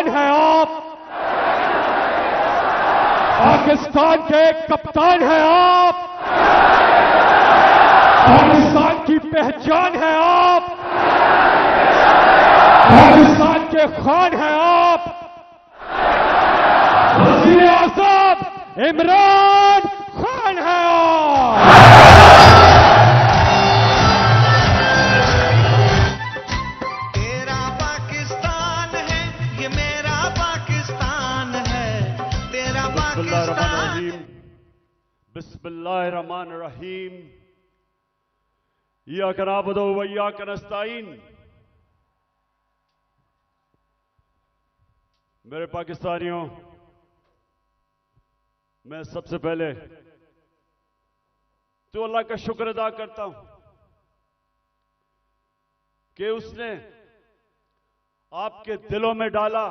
कप्तान हैं आप, पाकिस्तान के कप्तान हैं आप, पाकिस्तान की पहचान है आप, पाकिस्तान के खान हैं आप, वज़ीर आज़म इमरान खान हैं आप। तेरा पाकिस्तान है, ये मेरा पाकिस्तान है, तेरा पाकिस्तान। बिस्मिल्लाहिर्रहमानिर्रहीम। इय्याक नअबुदु व इय्याक नस्तईन। मेरे पाकिस्तानियों, मैं सबसे पहले तो अल्लाह का शुक्र अदा करता हूं कि उसने आपके दिलों में डाला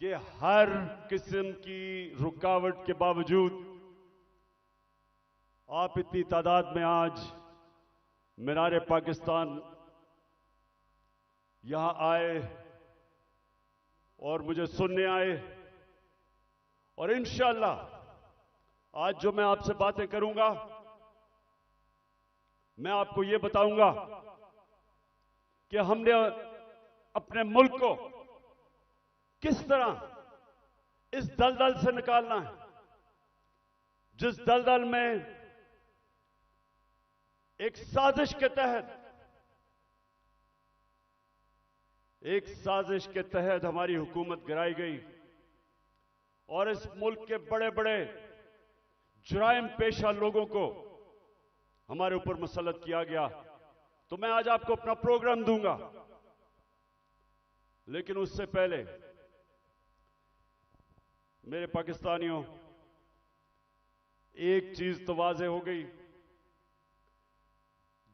कि हर किस्म की रुकावट के बावजूद आप इतनी तादाद में आज मीनार पाकिस्तान यहां आए और मुझे सुनने आए। और इंशाअल्लाह आज जो मैं आपसे बातें करूंगा, मैं आपको यह बताऊंगा कि हमने अपने मुल्क को किस तरह इस दलदल से निकालना है, जिस दलदल में एक साजिश के तहत हमारी हुकूमत गिराई गई और इस मुल्क के बड़े बड़े जुराइम पेशा लोगों को हमारे ऊपर मुसल्लत किया गया। तो मैं आज आपको अपना प्रोग्राम दूंगा, लेकिन उससे पहले मेरे पाकिस्तानियों, एक चीज तो वाज़ेह हो गई,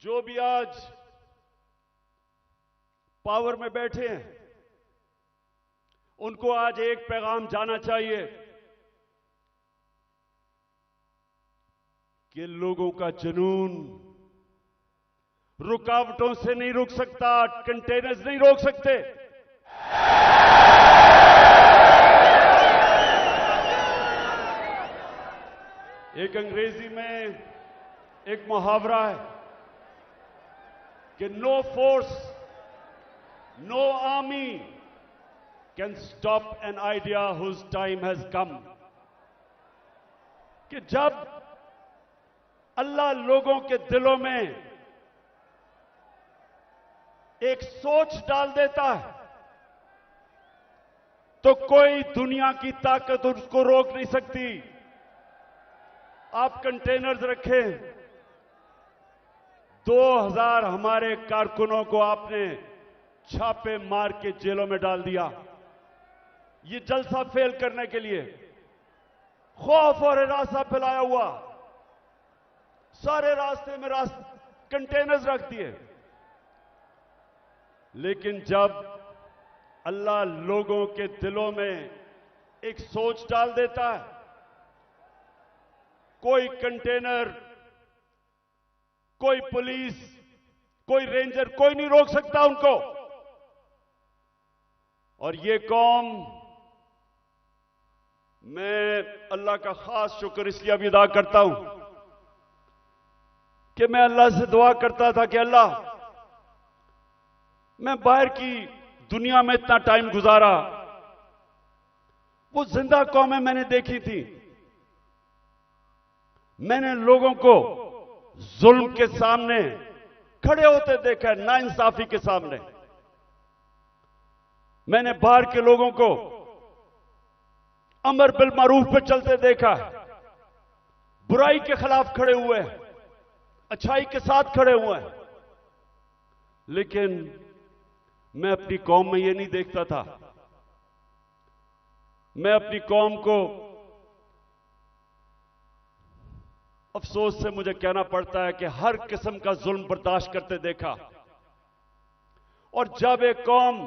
जो भी आज पावर में बैठे हैं उनको आज एक पैगाम जाना चाहिए कि लोगों का जुनून रुकावटों से नहीं रुक सकता, कंटेनर्स नहीं रोक सकते। एक अंग्रेजी में एक मुहावरा है कि no force, no army can stop an idea whose time has come. कि जब अल्लाह लोगों के दिलों में एक सोच डाल देता है तो कोई दुनिया की ताकत उसको रोक नहीं सकती। आप कंटेनर्स रखें, 2000 हमारे कारकुनों को आपने छापे मार के जेलों में डाल दिया, ये जलसा फेल करने के लिए। खौफ और हिरासा फैलाया हुआ, सारे रास्ते में कंटेनर्स रख दिए। लेकिन जब अल्लाह लोगों के दिलों में एक सोच डाल देता है, कोई कंटेनर, कोई पुलिस, कोई रेंजर, कोई नहीं रोक सकता उनको। और ये कौम, मैं अल्लाह का खास शुक्र इसलिए भी अदा करता हूं कि मैं अल्लाह से दुआ करता था कि अल्लाह, मैं बाहर की दुनिया में इतना टाइम गुजारा, वो जिंदा कौमें मैंने देखी थी, मैंने लोगों को जुल्म के सामने खड़े होते देखा है, नाइंसाफी के सामने। मैंने बाहर के लोगों को अमर बिल मारूफ पे चलते देखा है, बुराई के खिलाफ खड़े हुए हैं, अच्छाई के साथ खड़े हुए हैं। लेकिन मैं अपनी कौम में ये नहीं देखता था। मैं अपनी कौम को, अफसोस से मुझे कहना पड़ता है कि हर किस्म का जुल्म बर्दाश्त करते देखा। और जब एक कौम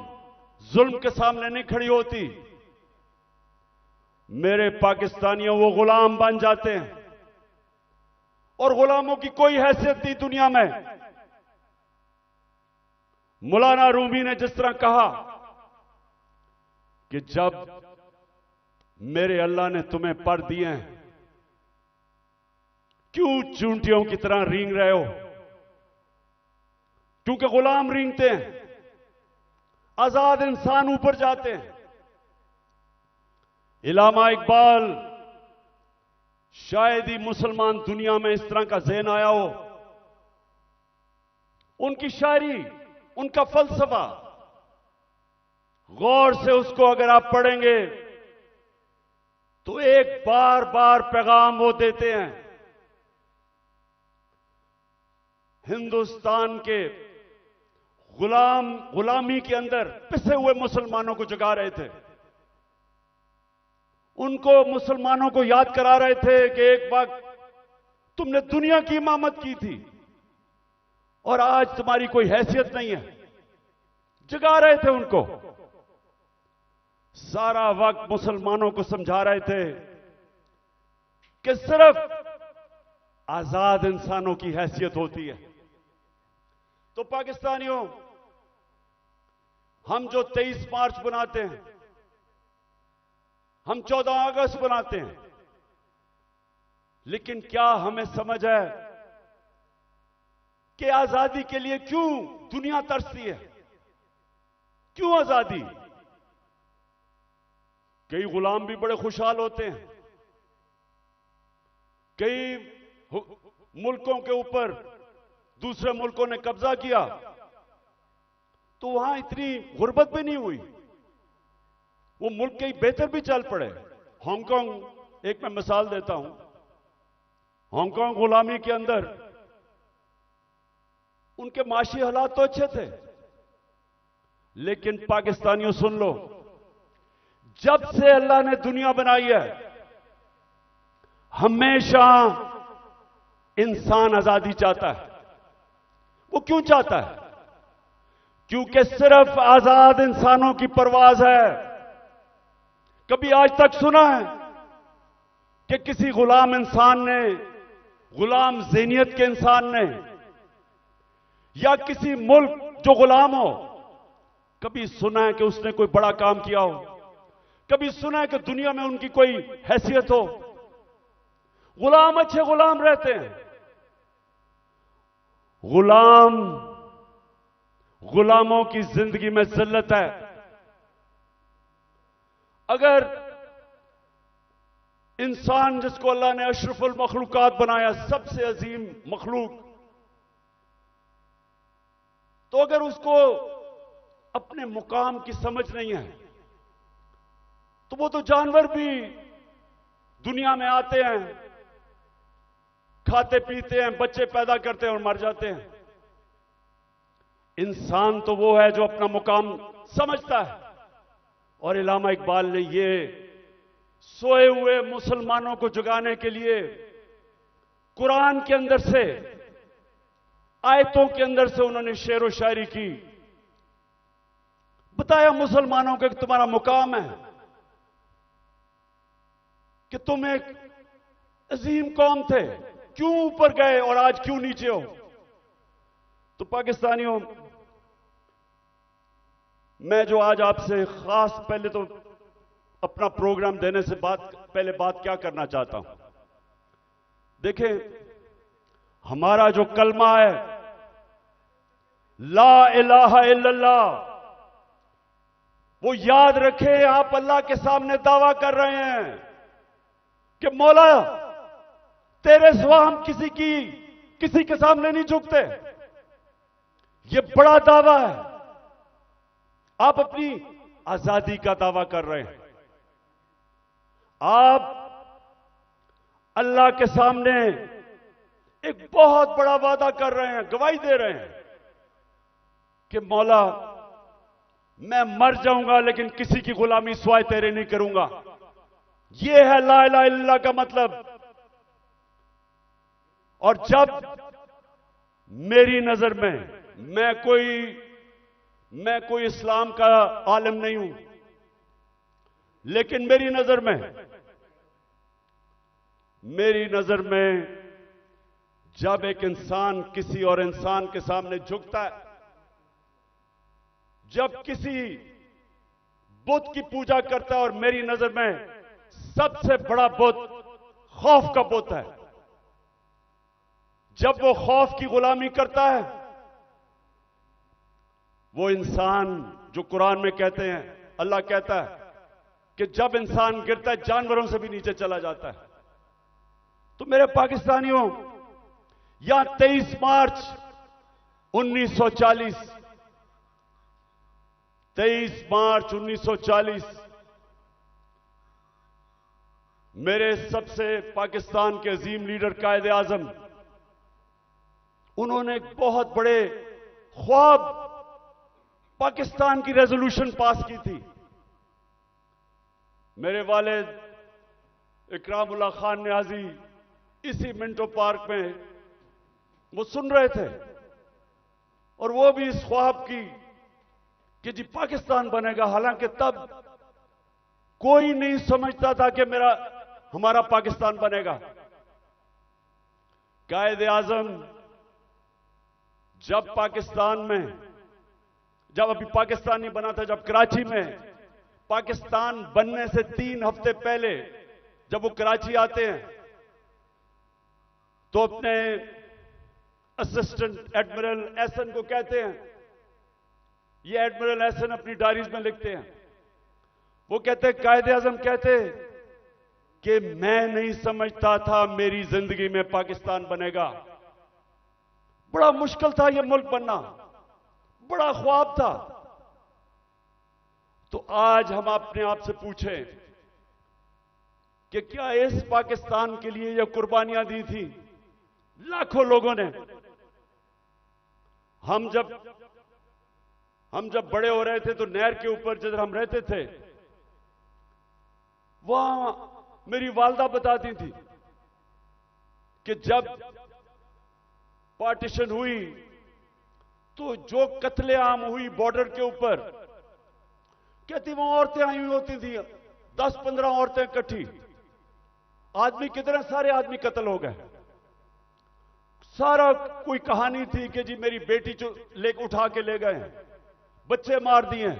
जुल्म के सामने नहीं खड़ी होती, मेरे पाकिस्तानियों, वो गुलाम बन जाते हैं। और गुलामों की कोई हैसियत नहीं दुनिया में। मौलाना रूमी ने जिस तरह कहा कि जब मेरे अल्लाह ने तुम्हें पर दिए हैं, क्यों चूंटियों की तरह रेंग रहे हो? क्योंकि गुलाम रेंगते हैं, आजाद इंसान ऊपर जाते हैं। इल्लामा इकबाल, शायद ही मुसलमान दुनिया में इस तरह का ज़हन आया हो। उनकी शायरी, उनका फलसफा, गौर से उसको अगर आप पढ़ेंगे तो एक बार बार पैगाम वो देते हैं। हिंदुस्तान के गुलामी के अंदर पिसे हुए मुसलमानों को जगा रहे थे। उनको, मुसलमानों को याद करा रहे थे कि एक वक्त तुमने दुनिया की इमामत की थी और आज तुम्हारी कोई हैसियत नहीं है। जगा रहे थे उनको। सारा वक्त मुसलमानों को समझा रहे थे कि सिर्फ आजाद इंसानों की हैसियत होती है। तो पाकिस्तानियों, हम जो 23 मार्च बनाते हैं, हम 14 अगस्त बनाते हैं, लेकिन क्या हमें समझ है कि आजादी के लिए क्यों दुनिया तरसती है? क्यों आजादी? कई गुलाम भी बड़े खुशहाल होते हैं। कई मुल्कों के ऊपर दूसरे मुल्कों ने कब्जा किया तो वहां इतनी गुर्बत भी नहीं हुई, वो मुल्क के बेहतर भी चल पड़े। हांगकांग, एक मैं मिसाल देता हूं, हांगकांग गुलामी के अंदर उनके माशी हालात तो अच्छे थे, लेकिन पाकिस्तानियों सुन लो, जब से अल्लाह ने दुनिया बनाई है, हमेशा इंसान आजादी चाहता है। वो क्यों चाहता है? क्योंकि सिर्फ आजाद इंसानों की परवाज है। कभी आज तक सुना है कि किसी गुलाम इंसान ने, गुलाम ज़हनियत के इंसान ने, या किसी मुल्क जो गुलाम हो, कभी सुना है कि उसने कोई बड़ा काम किया हो? कभी सुना है कि दुनिया में उनकी कोई हैसियत हो? गुलाम अच्छे गुलाम रहते हैं। गुलामों की जिंदगी में जिल्लत है। अगर इंसान जिसको अल्लाह ने अशरफुल मखलूकात बनाया, सबसे अजीम मखलूक, तो अगर उसको अपने मुकाम की समझ नहीं है तो वो तो जानवर भी दुनिया में आते हैं, खाते पीते हैं, बच्चे पैदा करते हैं और मर जाते हैं। इंसान तो वो है जो अपना मुकाम समझता है। और इल्लामा इकबाल ने ये सोए हुए मुसलमानों को जगाने के लिए कुरान के अंदर से, आयतों के अंदर से उन्होंने शेर व शायरी की। बताया मुसलमानों को कि तुम्हारा मुकाम है कि तुम एक अजीम कौम थे, क्यों ऊपर गए और आज क्यों नीचे हो? तो पाकिस्तानियों, मैं जो आज आपसे खास, पहले तो अपना प्रोग्राम देने से पहले बात क्या करना चाहता हूं। देखें, हमारा जो कलमा है, ला इलाहा इल्लल्लाह, वो याद रखें। आप अल्लाह के सामने दावा कर रहे हैं कि मौला, तेरे सिवा हम किसी के सामने नहीं झुकते। ये बड़ा दावा है। आप अपनी आजादी का दावा कर रहे हैं। आप अल्लाह के सामने एक बहुत बड़ा वादा कर रहे हैं, गवाही दे रहे हैं कि मौला, मैं मर जाऊंगा लेकिन किसी की गुलामी सिवाय तेरे नहीं करूंगा। यह है ला इलाहा इल्लल्लाह का मतलब। और जब मेरी नजर में, मैं कोई इस्लाम का आलिम नहीं हूं, लेकिन मेरी नजर में जब एक इंसान किसी और इंसान के सामने झुकता है, जब किसी बुत की पूजा करता है और मेरी नजर में सबसे बड़ा बुत खौफ का बुत है। जब वो खौफ की गुलामी करता है, वो इंसान जो कुरान में कहते हैं, अल्लाह कहता है कि जब इंसान गिरता है जानवरों से भी नीचे चला जाता है। तो मेरे पाकिस्तानियों, यहां 23 मार्च 1940, 23 मार्च 1940 मेरे सबसे पाकिस्तान के अजीम लीडर कायद आजम, उन्होंने एक बहुत बड़े ख्वाब पाकिस्तान की रेजोल्यूशन पास की थी। मेरे वालिद इकरामुल्लाह खान न्याजी इसी मिंटो पार्क में वो सुन रहे थे और वो भी इस ख्वाब की कि जी पाकिस्तान बनेगा। हालांकि तब कोई नहीं समझता था कि हमारा पाकिस्तान बनेगा। कायद आजम जब पाकिस्तान में, जब अभी पाकिस्तान नहीं बना था, जब कराची में पाकिस्तान बनने से 3 हफ्ते पहले जब वो कराची आते हैं तो अपने असिस्टेंट एडमिरल एहसन को कहते हैं, ये एडमिरल एहसन अपनी डायरीज में लिखते हैं, वो कहते कायद आजम कहते कि मैं नहीं समझता था मेरी जिंदगी में पाकिस्तान बनेगा। बड़ा मुश्किल था यह मुल्क बनना, बड़ा ख्वाब था। तो आज हम अपने आप से पूछें कि क्या इस पाकिस्तान के लिए यह कुर्बानियां दी थी लाखों लोगों ने? हम जब बड़े हो रहे थे तो नहर के ऊपर जिधर हम रहते थे, वहां मेरी वालदा बताती थी कि जब पार्टीशन हुई तो जो कत्लेआम हुई बॉर्डर के ऊपर, कहती वहां औरतें आई हुई होती थी, 10-15 औरतें इकट्ठी, आदमी कितने सारे आदमी कत्ल हो गए। सारा कोई कहानी थी कि जी मेरी बेटी जो उठा के ले गए, बच्चे मार दिए।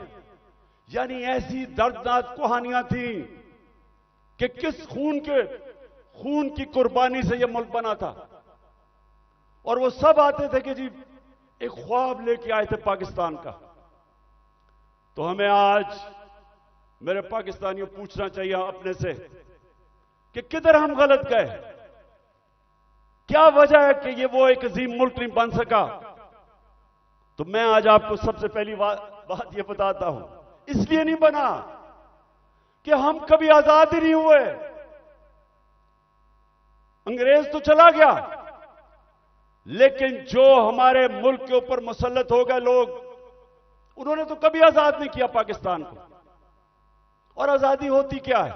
यानी ऐसी दर्दनाक कहानियां थी कि किस खून की कुर्बानी से यह मुल्क बना था। और वो सब आते थे कि जी एक ख्वाब लेके आए थे पाकिस्तान का। तो हमें आज मेरे पाकिस्तानियों पूछना चाहिए अपने से कि किधर हम गलत गए, क्या वजह है कि ये वो एक अजीम मुल्क नहीं बन सका। तो मैं आज आपको सबसे पहली बात ये बताता हूं, इसलिए नहीं बना कि हम कभी आजाद ही नहीं हुए। अंग्रेज तो चला गया, लेकिन जो हमारे मुल्क के ऊपर मुसल्लत हो गए लोग, उन्होंने तो कभी आजाद नहीं किया पाकिस्तान को। और आजादी होती क्या है?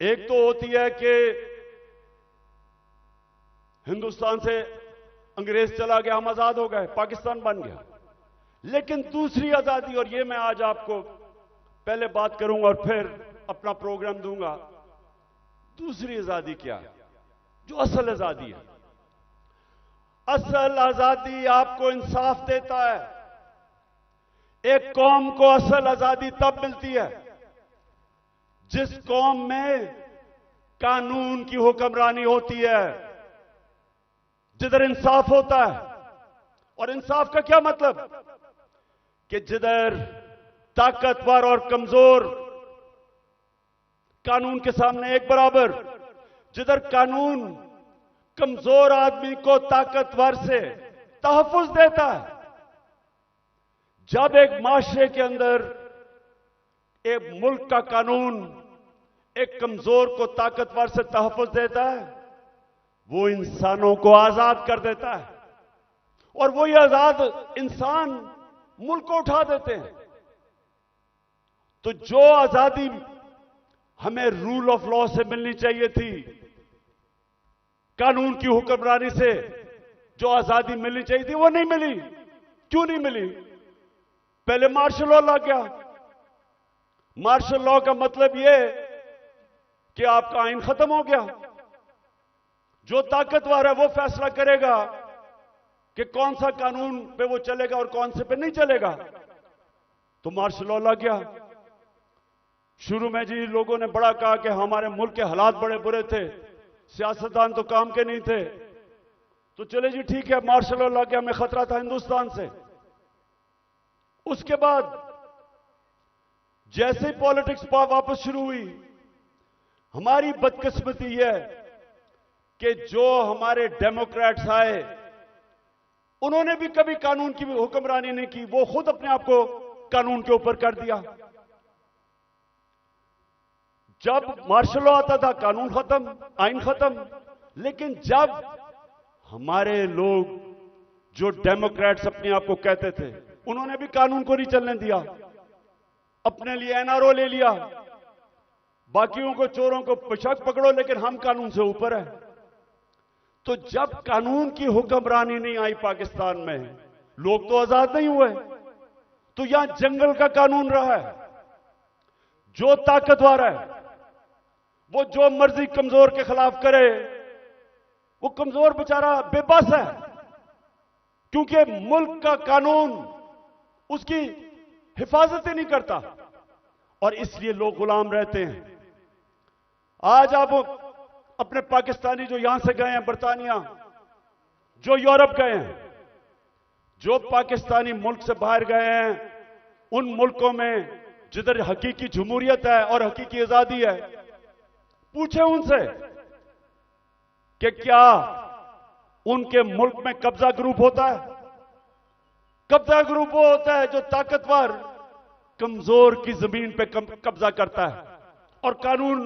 एक तो होती है कि हिंदुस्तान से अंग्रेज चला गया, हम आजाद हो गए, पाकिस्तान बन गया। लेकिन दूसरी आजादी, और ये मैं आज आपको पहले बात करूंगा और फिर अपना प्रोग्राम दूंगा, दूसरी आजादी क्या है, जो असल आजादी है। असल आजादी आपको इंसाफ देता है। एक कौम को असल आजादी तब मिलती है जिस कौम में कानून की हुक्मरानी होती है, जिधर इंसाफ होता है। और इंसाफ का क्या मतलब? कि जिधर ताकतवर और कमजोर कानून के सामने एक बराबर, जिधर कानून कमजोर आदमी को ताकतवर से तहफ्फुज देता है। जब एक माशरे के अंदर एक मुल्क का कानून एक कमजोर को ताकतवर से तहफ्फुज देता है, वो इंसानों को आजाद कर देता है। और वो ये आजाद इंसान मुल्क को उठा देते हैं। तो जो आजादी हमें रूल ऑफ लॉ से मिलनी चाहिए थी, कानून की हुक्मरानी से जो आजादी मिलनी चाहिए थी, वो नहीं मिली। क्यों नहीं मिली? पहले मार्शल लॉ लग गया। मार्शल लॉ का मतलब यह कि आपका आइन खत्म हो गया। जो ताकतवर है वो फैसला करेगा कि कौन सा कानून पे वो चलेगा और कौन से पे नहीं चलेगा। तो मार्शल लॉ लग गया। शुरू में जी लोगों ने बड़ा कहा कि हमारे मुल्क के हालात बड़े बुरे थे, सियासतदान तो काम के नहीं थे। तो चले जी ठीक है, मार्शल लॉ लग गया, हमें खतरा था हिंदुस्तान से। उसके बाद जैसे ही पॉलिटिक्स वापस शुरू हुई, हमारी बदकिस्मती यह कि जो हमारे डेमोक्रेट्स आए, उन्होंने भी कभी कानून की हुक्मरानी नहीं की, वो खुद अपने आप को कानून के ऊपर कर दिया। जब मार्शल लॉ आता था, कानून खत्म, आइन खत्म। लेकिन जब हमारे लोग जो डेमोक्रेट्स अपने आप को कहते थे, उन्होंने भी कानून को नहीं चलने दिया, अपने लिए एनआरओ ले लिया, बाकियों को चोरों को बेशक पकड़ो लेकिन हम कानून से ऊपर है। तो जब कानून की हुक्मरानी नहीं आई पाकिस्तान में, लोग तो आजाद नहीं हुए। तो यहां जंगल का कानून रहा है, जो ताकतवर है वो जो मर्जी कमजोर के खिलाफ करे, वो कमजोर बेचारा बेबस है, क्योंकि मुल्क का कानून उसकी हिफाजत ही नहीं करता, और इसलिए लोग गुलाम रहते हैं। आज आप अपने पाकिस्तानी जो यहां से गए हैं बरतानिया, जो यूरोप गए हैं, जो पाकिस्तानी मुल्क से बाहर गए हैं, उन मुल्कों में जिधर हकीकी जमहूरियत है और हकीकी आजादी है, पूछे उनसे कि क्या उनके मुल्क में कब्जा ग्रुप होता है? कब्जा ग्रुप वो होता है जो ताकतवर कमजोर की जमीन पे कब्जा करता है और कानून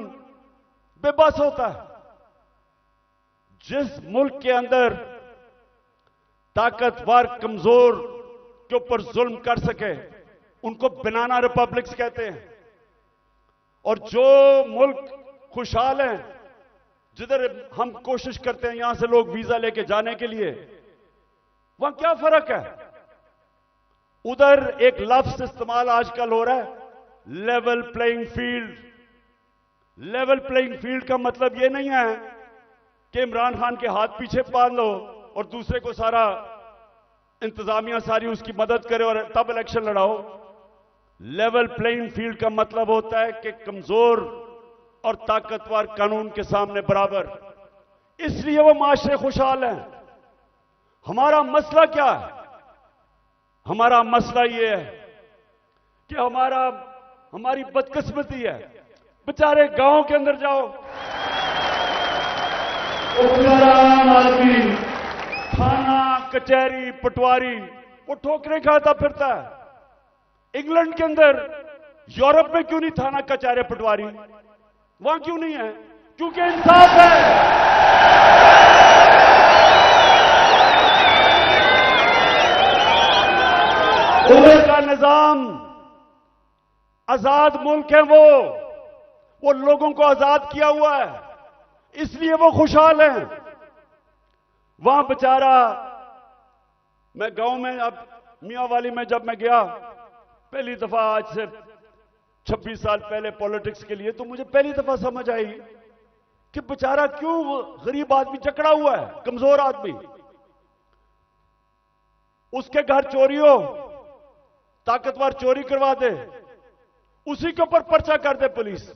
बेबस होता है। जिस मुल्क के अंदर ताकतवर कमजोर के ऊपर जुल्म कर सके, उनको बनाना रिपब्लिक्स कहते हैं। और जो मुल्क खुशहाल हैं, जिधर हम कोशिश करते हैं यहां से लोग वीजा लेके जाने के लिए, वहां क्या फर्क है? उधर एक लफ्ज इस्तेमाल आजकल हो रहा है, level playing field. Level playing field का मतलब यह नहीं है कि इमरान खान के हाथ पीछे बांध लो और दूसरे को सारा इंतजामिया सारी उसकी मदद करे और तब इलेक्शन लड़ाओ। लेवल प्लेइंग फील्ड का मतलब होता है कि कमजोर और ताकतवर कानून के सामने बराबर। इसलिए वो माशरे खुशहाल हैं। हमारा मसला क्या है? हमारा मसला यह है कि हमारी बदकिस्मती है। बेचारे गांव के अंदर जाओ, आदमी थाना कचहरी पटवारी वो ठोकरें खाता फिरता है। इंग्लैंड के अंदर, यूरोप में क्यों नहीं थाना कचहरी पटवारी? वहां क्यों नहीं है? क्योंकि इंसाफ है। उधर का निजाम आजाद मुल्क है, वो लोगों को आजाद किया हुआ है, इसलिए वो खुशहाल हैं। वहां बेचारा, मैं गांव में, अब मियांवाली में जब मैं गया पहली दफा आज से 26 साल पहले पॉलिटिक्स के लिए, तो मुझे पहली दफा समझ आई कि बेचारा क्यों गरीब आदमी जकड़ा हुआ है, कमजोर आदमी। उसके घर चोरी हो, ताकतवर चोरी करवा दे, उसी के ऊपर पर्चा कर दे पुलिस,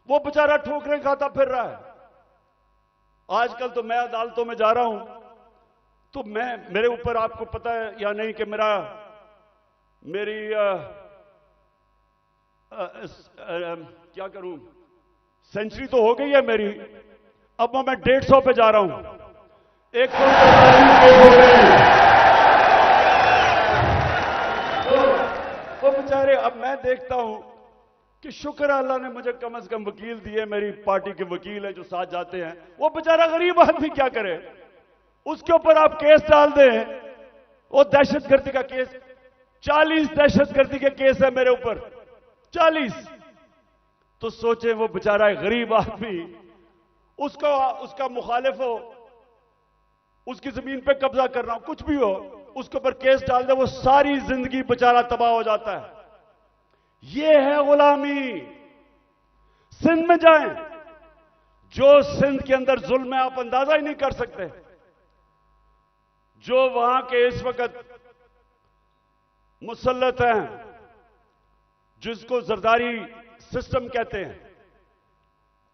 वो बेचारा ठोकरें खाता फिर रहा है। आजकल तो मैं अदालतों में जा रहा हूं, तो मेरे ऊपर, आपको पता है या नहीं कि मेरी क्या करूं, सेंचुरी तो हो गई है मेरी, अब मैं 150 पे जा रहा हूं। 100 हो गए तो बेचारे, अब मैं देखता हूं कि शुक्र अल्लाह ने मुझे कम से कम वकील दिए, मेरी पार्टी के वकील हैं जो साथ जाते हैं। वो बेचारा गरीब आदमी क्या करे? उसके ऊपर आप केस डाल दें, वो दहशतगर्दी का केस, 40 दहशतगर्दी के केस है मेरे ऊपर, 40। तो सोचे वो बेचारा गरीब आदमी, उसका मुखालिफ हो, उसकी जमीन पे कब्जा करना हो, कुछ भी हो, उसके ऊपर केस डाल दे, वो सारी जिंदगी बेचारा तबाह हो जाता है। ये है गुलामी। सिंध में जाएं, जो सिंध के अंदर जुल्म है आप अंदाजा ही नहीं कर सकते। जो वहां के इस वक्त मुसल्लत हैं, जिसको जरदारी सिस्टम कहते हैं।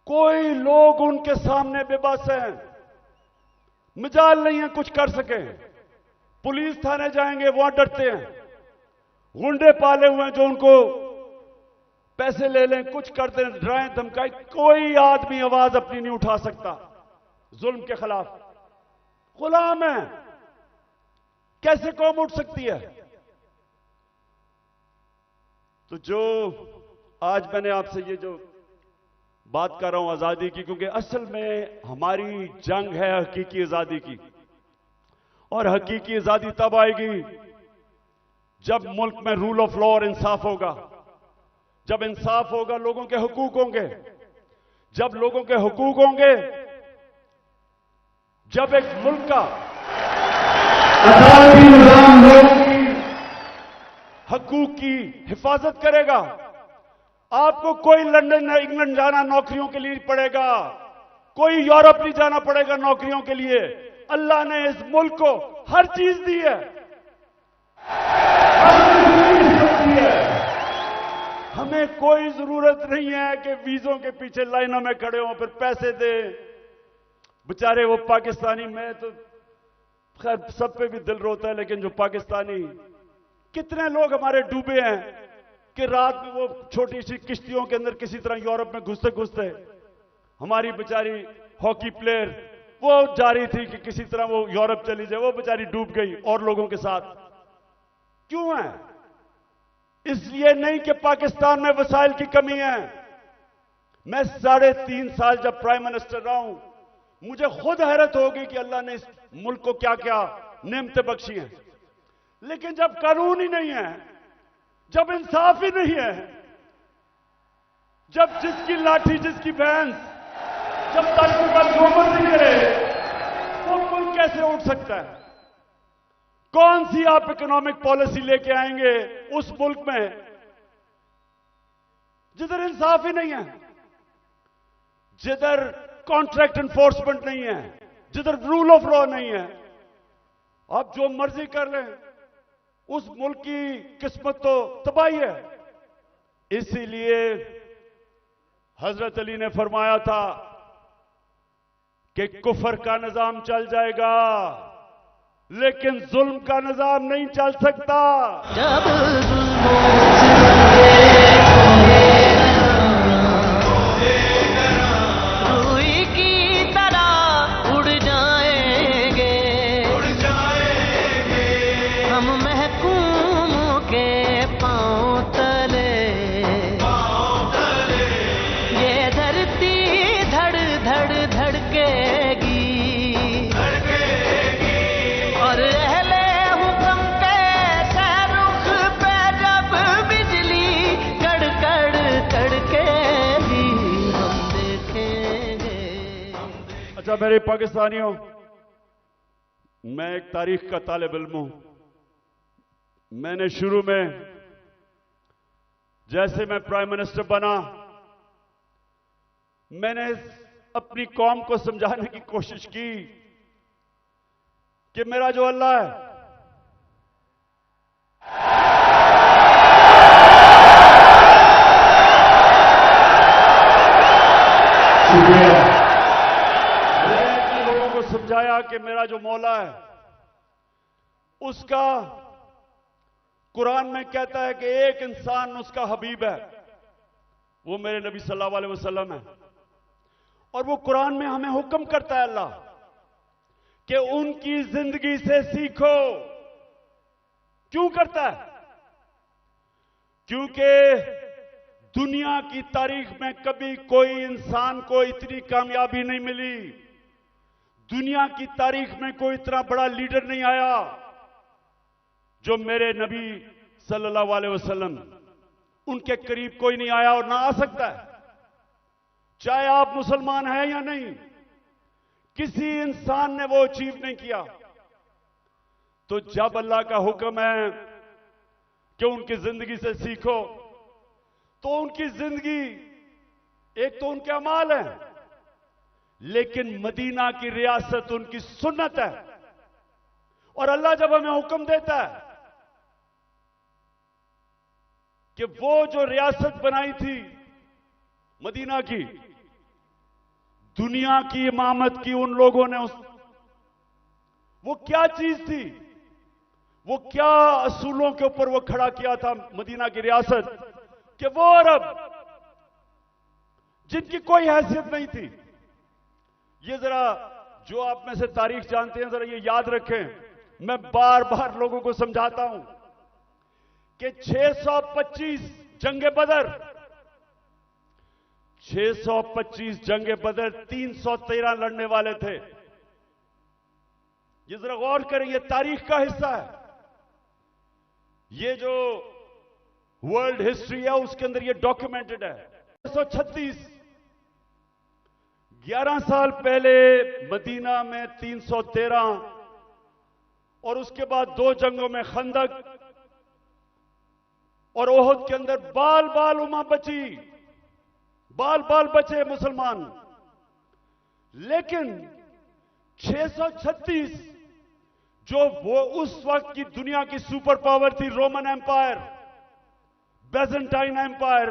कोई लोग उनके सामने बेबस हैं, मिजाल नहीं है कुछ कर सके। पुलिस थाने जाएंगे वहां डरते हैं, गुंडे पाले हुए हैं जो उनको पैसे ले लें, कुछ कर दें, डराएं धमकाएं। कोई आदमी आवाज अपनी नहीं उठा सकता जुल्म के खिलाफ। गुलाम है, कैसे कौम उठ सकती है? तो जो आज मैंने आपसे ये जो बात कर रहा हूं आजादी की, क्योंकि असल में हमारी जंग है हकीकी आजादी की। और हकीकी आजादी तब आएगी जब मुल्क में रूल ऑफ लॉ और इंसाफ होगा। जब इंसाफ होगा, लोगों के हुकूक होंगे। जब लोगों के हुकूक होंगे, जब एक मुल्क का अदालती निजाम लोगों की हकूक की हिफाजत करेगा, आपको कोई लंदन या इंग्लैंड जाना नौकरियों के लिए नहीं पड़ेगा, कोई यूरोप नहीं जाना पड़ेगा नौकरियों के लिए। अल्लाह ने इस मुल्क को हर चीज दी है, हमें कोई जरूरत नहीं है कि वीजों के पीछे लाइनों में खड़े हों, फिर पैसे दें। बेचारे वो पाकिस्तानी, मैं तो खैर सब पे भी दिल रोता है, लेकिन जो पाकिस्तानी, कितने लोग हमारे डूबे हैं कि रात में वो छोटी सी किश्तियों के अंदर किसी तरह यूरोप में घुसते घुसते, हमारी बेचारी हॉकी प्लेयर वो जा रही थी कि किसी तरह वो यूरोप चली जाए, वो बेचारी डूब गई और लोगों के साथ। क्यों है? इसलिए नहीं कि पाकिस्तान में वसाइल की कमी है। मैं 3.5 साल जब प्राइम मिनिस्टर रहा हूं, मुझे खुद हैरत होगी कि अल्लाह ने इस मुल्क को क्या क्या नेमतें बख्शी हैं। लेकिन जब कानून ही नहीं है, जब इंसाफ ही नहीं है, जब जिसकी लाठी जिसकी भैंस, जब तक का गोबर नहीं करे, वो मुल्क कैसे उठ सकता है? कौन सी आप इकोनॉमिक पॉलिसी लेके आएंगे उस मुल्क में जिधर इंसाफ ही नहीं है, जिधर कॉन्ट्रैक्ट एनफोर्समेंट नहीं है, जिधर रूल ऑफ लॉ नहीं है? आप जो मर्जी कर लें, उस मुल्क की किस्मत तो तबाही है। इसीलिए हजरत अली ने फरमाया था कि कुफर का निजाम चल जाएगा, लेकिन जुल्म का निजाम नहीं चल सकता। जब रुई की तरह उड़ जाएंगे हम महकूमों के पांव तले, ये धरती धड़ धड़ धड़केगी और अहले हुक्म के सहरुख पे जब बिजली कड़कड़ कड़केगी हम देखेंगे। अच्छा मेरे पाकिस्तानियों, मैं एक तारीख का तालिब इल्म हूं। मैंने शुरू में जैसे मैं प्राइम मिनिस्टर बना, मैंने अपनी कौम को समझाने की कोशिश की कि मेरा जो अल्लाह है, मैंने लोगों को समझाया कि मेरा जो मौला है, उसका कुरान में कहता है कि एक इंसान उसका हबीब है, वो मेरे नबी सल्लल्लाहु अलैहि वसल्लम है। और वो कुरान में हमें हुक्म करता है अल्लाह कि उनकी जिंदगी से सीखो। क्यों करता है? क्योंकि दुनिया की तारीख में कभी कोई इंसान को इतनी कामयाबी नहीं मिली, दुनिया की तारीख में कोई इतना बड़ा लीडर नहीं आया जो मेरे नबी सल्लल्लाहु अलैहि वसल्लम, उनके करीब कोई नहीं आया और ना आ सकता है, चाहे आप मुसलमान हैं या नहीं। किसी इंसान ने वो अचीव नहीं किया। तो जब अल्लाह का हुक्म है कि उनकी जिंदगी से सीखो, तो उनकी जिंदगी एक तो उनके अमाल है, लेकिन मदीना की रियासत उनकी सुन्नत है। और अल्लाह जब हमें हुक्म देता है कि वो जो रियासत बनाई थी मदीना की दुनिया की इमामत की उन लोगों ने वो क्या चीज थी, वो क्या असूलों के ऊपर वो खड़ा किया था मदीना की रियासत, कि वो अरब जिनकी कोई हैसियत नहीं थी। ये जरा जो आप में से तारीख जानते हैं जरा ये याद रखें, मैं बार बार लोगों को समझाता हूं कि 625 जंगे बदर, 625 जंगे बदर 313 लड़ने वाले थे। ये जरा गौर करें, ये तारीख का हिस्सा है। ये जो वर्ल्ड हिस्ट्री है उसके अंदर ये डॉक्यूमेंटेड है। 636 11 साल पहले मदीना में 313 और उसके बाद 2 जंगों में खंदक और ओहद के अंदर बाल बाल उमा बची, बाल बाल बचे मुसलमान। लेकिन 636 जो वो उस वक्त की दुनिया की सुपर पावर थी, रोमन एम्पायर, बेजेंटाइन एम्पायर,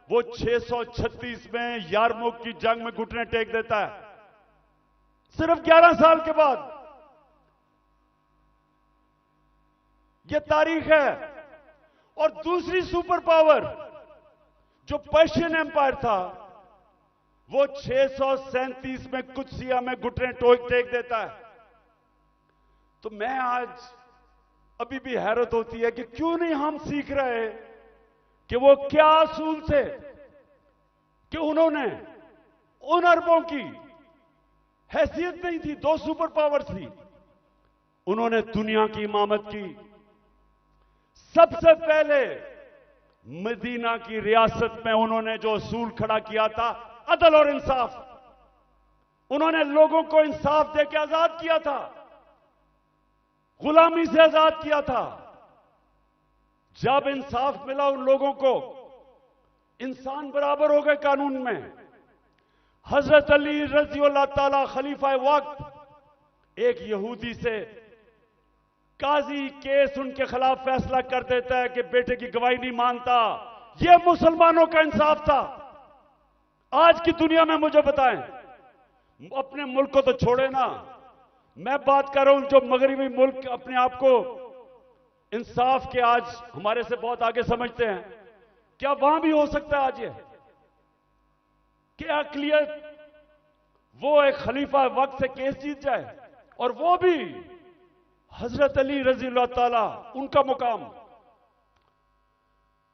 वो 636 में यारमुक की जंग में घुटने टेक देता है, सिर्फ 11 साल के बाद। ये तारीख है। और दूसरी सुपर पावर जो पर्शियन एम्पायर था, वो 637 में कुदसिया में घुटने टेक देता है। तो मैं आज अभी भी हैरत होती है कि क्यों नहीं हम सीख रहे कि वो क्या असूल थे कि उन्होंने उन अरबों की हैसियत नहीं थी, 2 सुपर पावर थी, उन्होंने दुनिया की इमामत की। सबसे पहले मदीना की रियासत में उन्होंने जो असूल खड़ा किया था, अदल और इंसाफ, उन्होंने लोगों को इंसाफ देकर आजाद किया था, गुलामी से आजाद किया था। जब इंसाफ मिला उन लोगों को, इंसान बराबर हो गए कानून में। हजरत अली रजी अल्लाह ताला खलीफा वक्त एक यहूदी से काजी केस उनके खिलाफ फैसला कर देता है कि बेटे की गवाही नहीं मानता। यह मुसलमानों का इंसाफ था। आज की दुनिया में मुझे बताएं, अपने मुल्क को तो छोड़े ना, मैं बात कर रहा हूं जो मगरिबी मुल्क अपने आप को इंसाफ के आज हमारे से बहुत आगे समझते हैं, क्या वहां भी हो सकता है आज ये कि अकलियत वो एक खलीफा वक्त से केस जीत जाए, और वो भी हजरत अली रजी अल्लाह ताला, उनका मुकाम,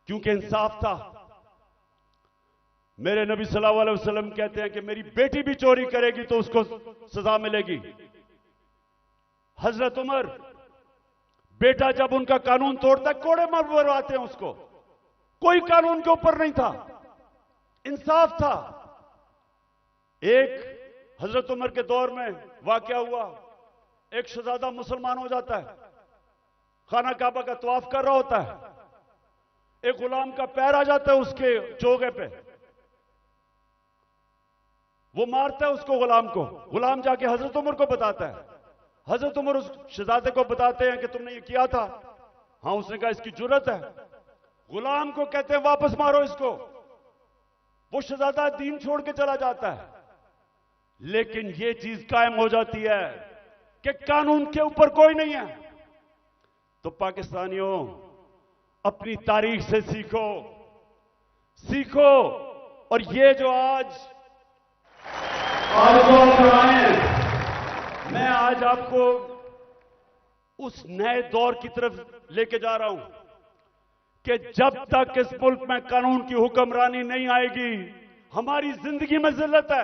क्योंकि इंसाफ था। मेरे नबी सल्लल्लाहु अलैहि वसल्लम कहते हैं कि मेरी बेटी भी चोरी करेगी तो उसको सजा मिलेगी। हजरत उमर, बेटा जब उनका कानून तोड़ता है कोड़े मरवाते हैं उसको, कोई कानून के ऊपर नहीं था, इंसाफ था। एक हजरत उमर के दौर में वाकया हुआ, एक शहजादा मुसलमान हो जाता है, खाना काबा का तवाफ कर रहा होता है, एक गुलाम का पैर आ जाता है उसके चोगे पे, वो मारता है उसको, गुलाम को। गुलाम जाके हजरत उमर को बताता है, हजरत उमर उस शहजादे को बताते हैं कि तुमने ये किया था। हाँ, उसने कहा इसकी जुर्रत है। गुलाम को कहते हैं वापस मारो इसको। वो शहजादा दीन छोड़ के चला जाता है, लेकिन ये चीज कायम हो जाती है कि कानून के ऊपर कोई नहीं है। तो पाकिस्तानियों, अपनी तारीख से सीखो, सीखो। और ये जो आज मैं आज आपको उस नए दौर की तरफ लेके जा रहा हूं कि जब तक इस मुल्क में कानून की हुक्मरानी नहीं आएगी, हमारी जिंदगी में जिल्लत है।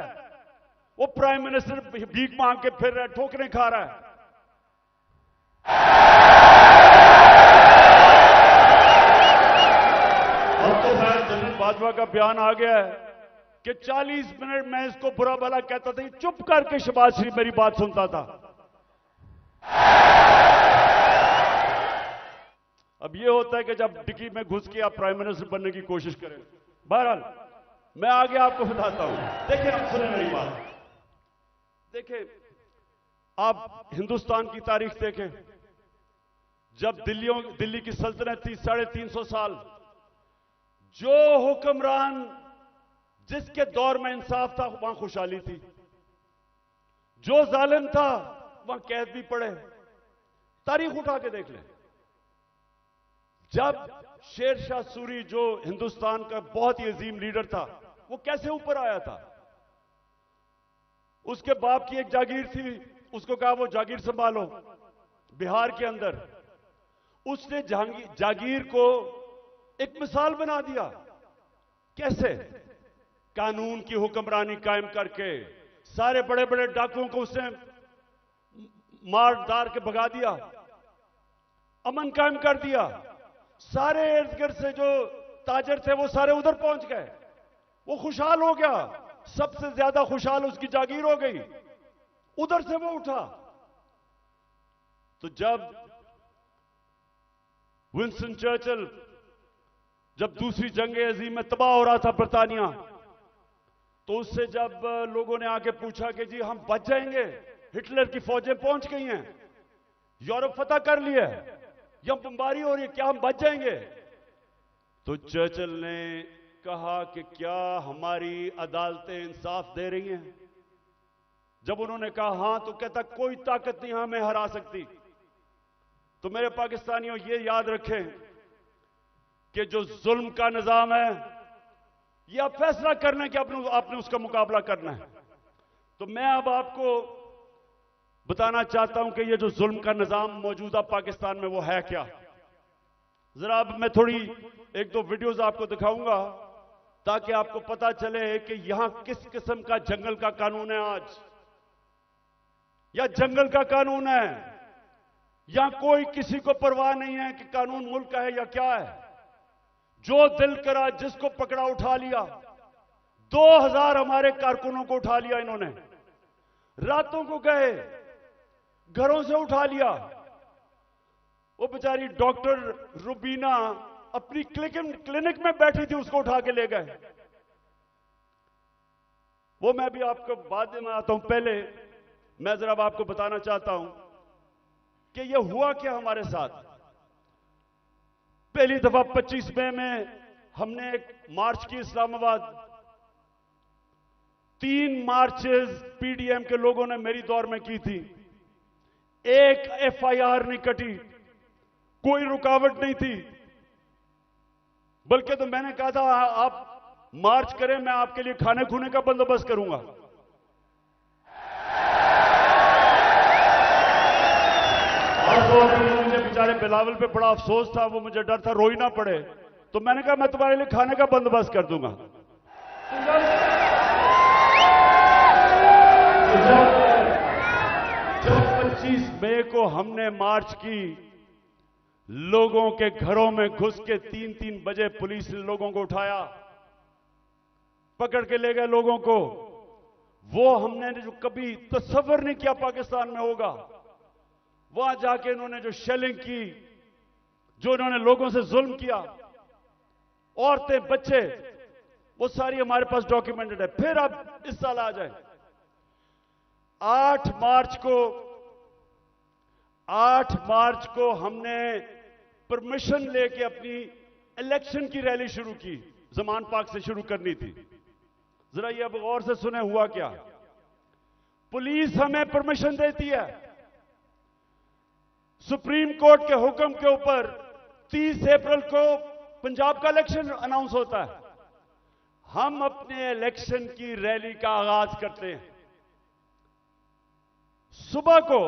वो प्राइम मिनिस्टर भीख मांग के फिर रहा है, ठोकरें खा रहा है। अब तो खैर जनरल बाजवा का बयान आ गया है कि 40 मिनट में इसको बुरा भला कहता था, चुप करके शहबाज शरीफ मेरी बात सुनता था। अब यह होता है कि जब डिक्की में घुस के आप प्राइम मिनिस्टर बनने की कोशिश करें। बहरहाल मैं आगे आपको बताता हूं। देखिए, आप सुने मेरी बात। देखिए, आप हिंदुस्तान की तारीख देखें। जब दिल्ली की सल्तनत थी 350 साल, जो हुक्मरान जिसके दौर में इंसाफ था वहां खुशहाली थी, जो जालिम था वहां कैद भी पड़े। तारीख उठा के देख लें। जब शेर शाह सूरी जो हिंदुस्तान का बहुत ही अजीम लीडर था, वो कैसे ऊपर आया था? उसके बाप की एक जागीर थी, उसको कहा वो जागीर संभालो। बिहार के अंदर उसने जागीर को एक मिसाल बना दिया। कैसे? कानून की हुक्मरानी कायम करके सारे बड़े बड़े डाकुओं को उसने मार दार के भगा दिया, अमन कायम कर दिया। सारे इर्द गिर्द से जो ताजर थे वो सारे उधर पहुंच गए, वो खुशहाल हो गया। सबसे ज्यादा खुशहाल उसकी जागीर हो गई, उधर से वो उठा। तो जब विंस्टन चर्चिल, जब दूसरी जंग अजीम में तबाह हो रहा था बरतानिया, तो उससे जब लोगों ने आके पूछा कि जी हम बच जाएंगे, हिटलर की फौजें पहुंच गई हैं, यूरोप फतह कर लिया है, या बमबारी हो रही है, क्या हम बच जाएंगे? तो चर्चिल ने कहा कि क्या हमारी अदालतें इंसाफ दे रही हैं? जब उन्होंने कहा हां, तो कहता कोई ताकत नहीं हमें हरा सकती। तो मेरे पाकिस्तानियों, ये याद रखें कि जो जुल्म का निजाम है, यह आप फैसला करना है कि आपने उसका मुकाबला करना है। तो मैं अब आपको बताना चाहता हूं कि ये जो जुल्म का निजाम मौजूदा पाकिस्तान में वो है क्या। जरा अब मैं थोड़ी एक दो वीडियोस आपको दिखाऊंगा ताकि आपको पता चले कि यहां किस किस्म का जंगल का कानून है आज, या जंगल का कानून है, या कोई किसी को परवाह नहीं है कि कानून मुल्क का है या क्या है। जो दिल करा जिसको पकड़ा उठा लिया। 2000 हमारे कारकुनों को उठा लिया इन्होंने, रातों को गए, घरों से उठा लिया। वो बेचारी डॉक्टर रुबीना अपनी क्लिनिक में बैठी थी, उसको उठा के ले गए। वो मैं भी आपको बाद में आता हूं, पहले मैं जरा आपको बताना चाहता हूं कि ये हुआ क्या हमारे साथ। पहली दफा 25 मई में हमने एक मार्च की इस्लामाबाद। 3 मार्चेस पीडीएम के लोगों ने मेरी दौर में की थी। एक एफआईआर नहीं कटी, कोई रुकावट नहीं थी। बल्कि तो मैंने कहा था आप मार्च करें, मैं आपके लिए खाने खूने का बंदोबस्त करूंगा। और मुझे बेचारे बिलावल पे बड़ा अफसोस था, वो मुझे डर था रोई ना पड़े, तो मैंने कहा मैं तुम्हारे लिए खाने का बंदोबस्त कर दूंगा। जब 25 मई को हमने मार्च की, लोगों के घरों में घुस के 3-3 बजे पुलिस ने लोगों को उठाया, पकड़ के ले गए लोगों को। वो हमने जो कभी तस्वर नहीं किया पाकिस्तान में होगा। वहां जाके इन्होंने जो शेलिंग की, जो इन्होंने लोगों से जुल्म किया, औरतें बच्चे, वो सारी हमारे पास डॉक्यूमेंटेड है। फिर अब इस साल आ जाए 8 मार्च को हमने परमिशन लेके अपनी इलेक्शन की रैली शुरू की। जमान पार्क से शुरू करनी थी। जरा ये अब गौर से सुने हुआ क्या। पुलिस हमें परमिशन देती है, सुप्रीम कोर्ट के हुक्म के ऊपर 30 अप्रैल को पंजाब का इलेक्शन अनाउंस होता है। हम अपने इलेक्शन की रैली का आगाज करते हैं। सुबह को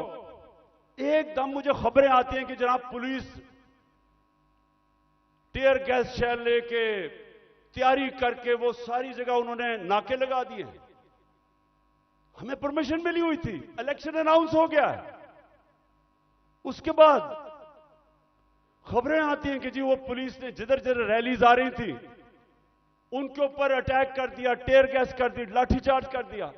एकदम मुझे खबरें आती हैं कि जनाब पुलिस टीयर गैस शेल लेके तैयारी करके वो सारी जगह उन्होंने नाके लगा दिए। हमें परमिशन मिली हुई थी, इलेक्शन अनाउंस हो गया है। उसके बाद खबरें आती हैं कि जी वो पुलिस ने जिधर जिधर रैलीज आ रही थी उनके ऊपर अटैक कर दिया, टीयर गैस कर दी, लाठीचार्ज कर दिया।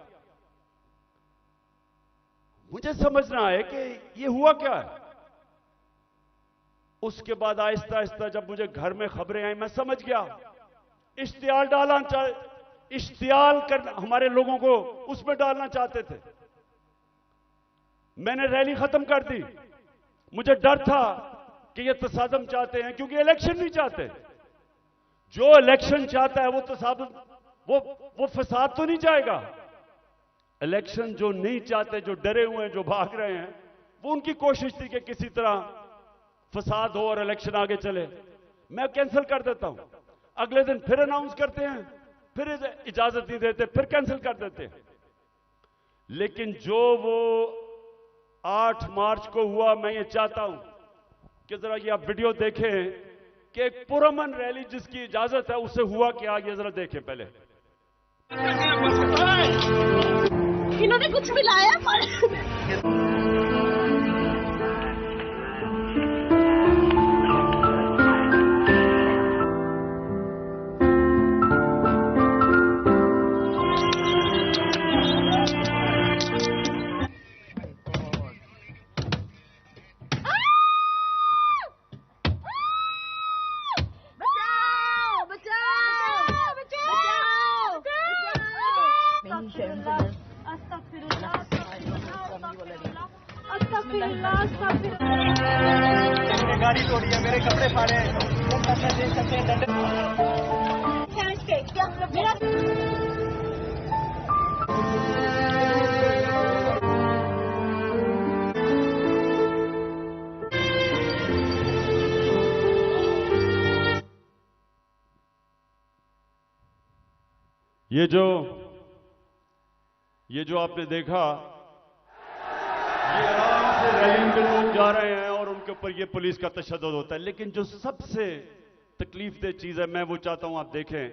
मुझे समझना है कि ये हुआ क्या है। उसके बाद आहिस्ता आहिस्ता जब मुझे घर में खबरें आई, मैं समझ गया। इश्तिहार डालना इश्तिहार कर हमारे लोगों को उसमें डालना चाहते थे। मैंने रैली खत्म कर दी। मुझे डर था कि ये तसादम चाहते हैं, क्योंकि इलेक्शन नहीं चाहते। जो इलेक्शन चाहता है वो तसादम वो फसाद तो नहीं जाएगा। इलेक्शन जो नहीं चाहते, जो डरे हुए हैं, जो भाग रहे हैं, वो उनकी कोशिश थी कि किसी तरह फसाद हो और इलेक्शन आगे चले। मैं कैंसिल कर देता हूं, अगले दिन फिर अनाउंस करते हैं, फिर इजाजत नहीं देते, फिर कैंसिल कर देते हैं। लेकिन जो वो 8 मार्च को हुआ, मैं ये चाहता हूं कि जरा ये आप वीडियो देखें कि एक पुरअमन रैली जिसकी इजाजत है उससे हुआ क्या, ये जरा देखें पहले। इन्होंने कुछ मिलाया पर गाड़ी तोड़ी है, मेरे कपड़े फाड़े हैं, दे सकते हैं दंड। ये जो आपने देखा, ये आराम से रैली में लोग जा रहे हैं और उनके ऊपर ये पुलिस का तशद्दुद होता है। लेकिन जो सबसे तकलीफदेह चीज है, मैं वो चाहता हूं आप देखें।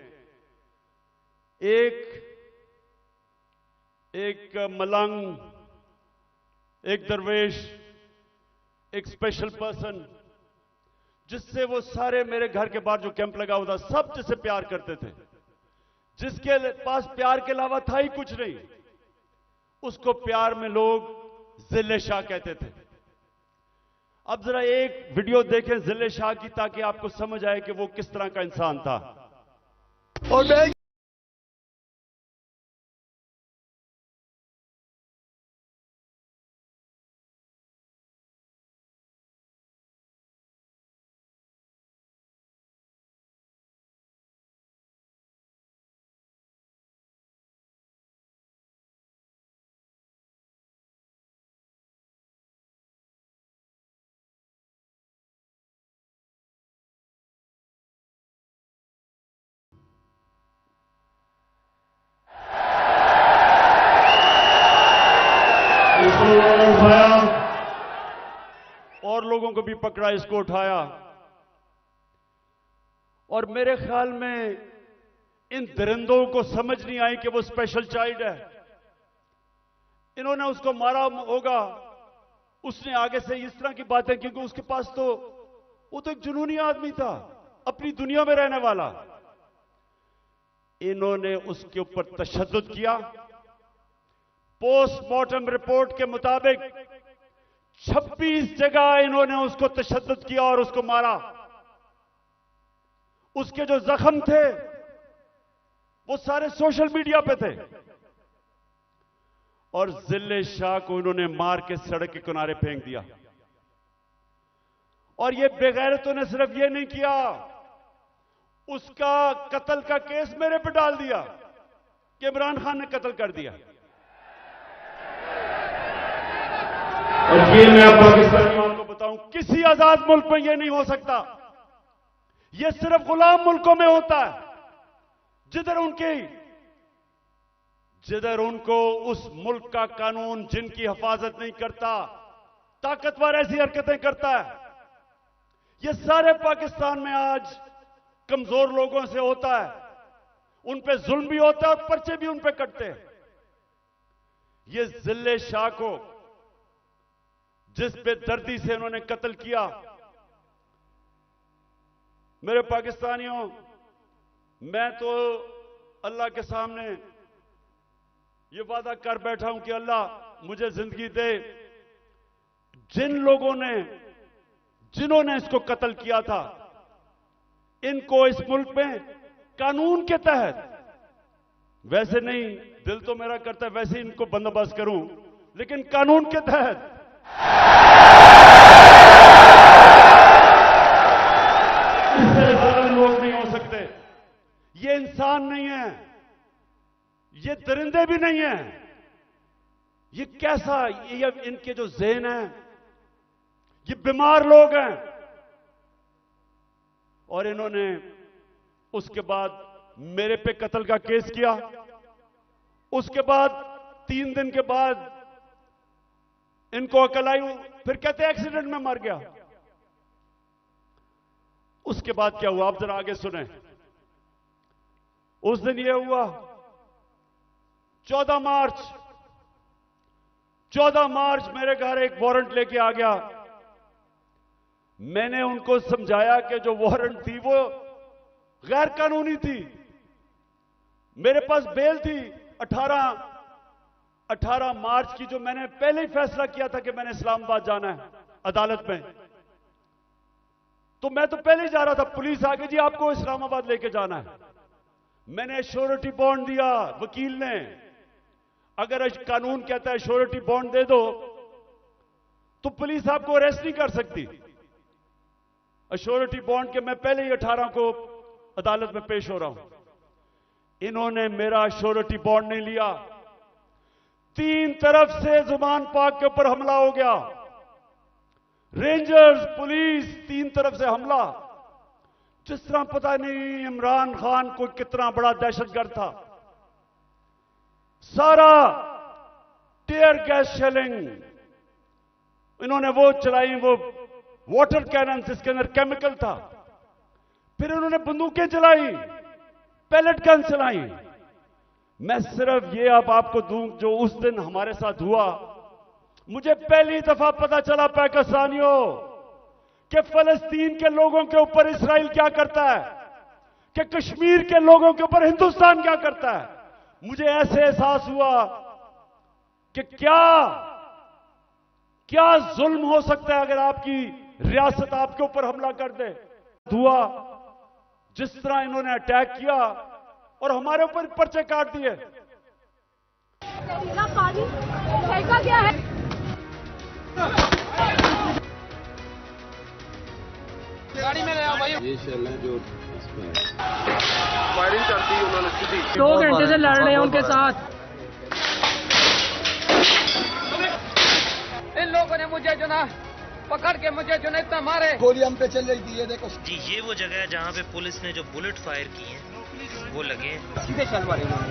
एक मलंग, एक दरवेश, एक स्पेशल पर्सन, जिससे वो सारे मेरे घर के बाहर जो कैंप लगा हुआ था, सब जिससे प्यार करते थे, जिसके पास प्यार के अलावा था ही कुछ नहीं, उसको प्यार में लोग जिले शाह कहते थे। अब जरा एक वीडियो देखें जिले शाह की, ताकि आपको समझ आए कि वो किस तरह का इंसान था। और मैं उठाया और लोगों को भी पकड़ा, इसको उठाया। और मेरे ख्याल में इन दरिंदों को समझ नहीं आई कि वो स्पेशल चाइल्ड है। इन्होंने उसको मारा होगा, उसने आगे से इस तरह की बातें, क्योंकि उसके पास तो वो तो एक जुनूनी आदमी था, अपनी दुनिया में रहने वाला। इन्होंने उसके ऊपर तशद्दुद किया। पोस्टमार्टम रिपोर्ट के मुताबिक 26 जगह इन्होंने उसको तशद्दुद किया और उसको मारा। उसके जो जख्म थे वो सारे सोशल मीडिया पे थे। और जिले शाह को इन्होंने मार के सड़क के किनारे फेंक दिया। और ये बेगैरतों ने सिर्फ ये नहीं किया, उसका कत्ल का केस मेरे पे डाल दिया कि इमरान खान ने कत्ल कर दिया। और ये मैं पाकिस्तानियों को बताऊं, किसी आजाद मुल्क में यह नहीं हो सकता। यह सिर्फ गुलाम मुल्कों में होता है, जिधर उनको उस मुल्क का कानून जिनकी हिफाजत नहीं करता, ताकतवर ऐसी हरकतें करता है। यह सारे पाकिस्तान में आज कमजोर लोगों से होता है, उन पे जुल्म भी होता है और पर्चे भी उन पे कटते हैं। ये जिले शाह को जिस बेदर्दी से उन्होंने कत्ल किया, मेरे पाकिस्तानियों, मैं तो अल्लाह के सामने ये वादा कर बैठा हूं कि अल्लाह मुझे जिंदगी दे, जिन लोगों ने, जिन्होंने इसको कत्ल किया था, इनको इस मुल्क में कानून के तहत, वैसे नहीं, दिल तो मेरा करता है वैसे ही इनको बंदोबस्त करूं, लेकिन कानून के तहत इससे ज्यादा लोग नहीं हो सकते। ये इंसान नहीं है, ये दरिंदे भी नहीं हैं। ये कैसा, ये इनके जो ज़हन है, ये बीमार लोग हैं। और इन्होंने उसके बाद मेरे पे कत्ल का केस किया। उसके बाद 3 दिन के बाद इनको अकल आई, फिर कहते एक्सीडेंट में मर गया। उसके बाद क्या हुआ, आप जरा आगे सुने। उस दिन यह हुआ 14 मार्च मेरे घर एक वारंट लेके आ गया। मैंने उनको समझाया कि जो वारंट थी वो गैर कानूनी थी। मेरे पास बेल थी 18 मार्च की, जो मैंने पहले ही फैसला किया था कि मैंने इस्लामाबाद जाना है अदालत में। तो मैं तो पहले ही जा रहा था, पुलिस आ गई, जी आपको इस्लामाबाद लेके जाना है। मैंने श्योरिटी बॉन्ड दिया वकील ने। अगर कानून कहता है श्योरिटी बॉन्ड दे दो तो पुलिस आपको अरेस्ट नहीं कर सकती। श्योरिटी बॉन्ड के मैं पहले ही 18 को अदालत में पेश हो रहा हूं। इन्होंने मेरा श्योरिटी बॉन्ड नहीं लिया। 3 तरफ से जुबान पाक के ऊपर हमला हो गया। रेंजर्स, पुलिस, 3 तरफ से हमला। जिस तरह पता नहीं इमरान खान को कितना बड़ा दहशतगर्द था। सारा टीयर गैस शेलिंग इन्होंने वो चलाई, वो वाटर कैनन जिसके अंदर केमिकल था। फिर इन्होंने बंदूकें चलाई, पैलेट गन चलाई। मैं सिर्फ ये अब आपको दूं जो उस दिन हमारे साथ हुआ। मुझे पहली दफा पता चला पाकिस्तानियों कि फलस्तीन के लोगों के ऊपर इस्राइल क्या करता है, कि कश्मीर के लोगों के ऊपर हिंदुस्तान क्या करता है। मुझे ऐसे एहसास हुआ कि क्या जुल्म हो सकता है अगर आपकी रियासत आपके ऊपर हमला कर दे। हुआ जिस तरह इन्होंने अटैक किया और हमारे ऊपर पर्चे काट दिए। पानी फेंका गया है। गाड़ी में ले आओ भाई। ये शेल है जो फायरिंग कर दी उन्होंने सीधी। 2 घंटे से लड़ रहे हैं उनके साथ। इन लोगों ने मुझे जो ना पकड़ के मुझे जो ना इतना मारे। गोली हम पे चल रही थी, ये देखो जी। ये वो जगह है जहाँ पे पुलिस ने जो बुलेट फायर की हैं वो लगे हैं। सीधे चल मारे इन्होंने।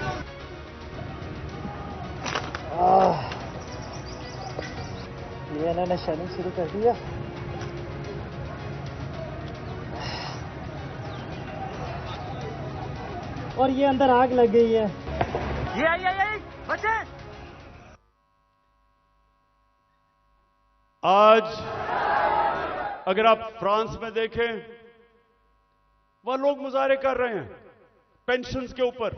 ये इन्होंने शेलिंग शुरू कर दिया। और ये अंदर आग लग गई है। ये आई बचे। आज अगर आप फ्रांस में देखें, वह लोग मुजाहरे कर रहे हैं पेंशन्स के ऊपर।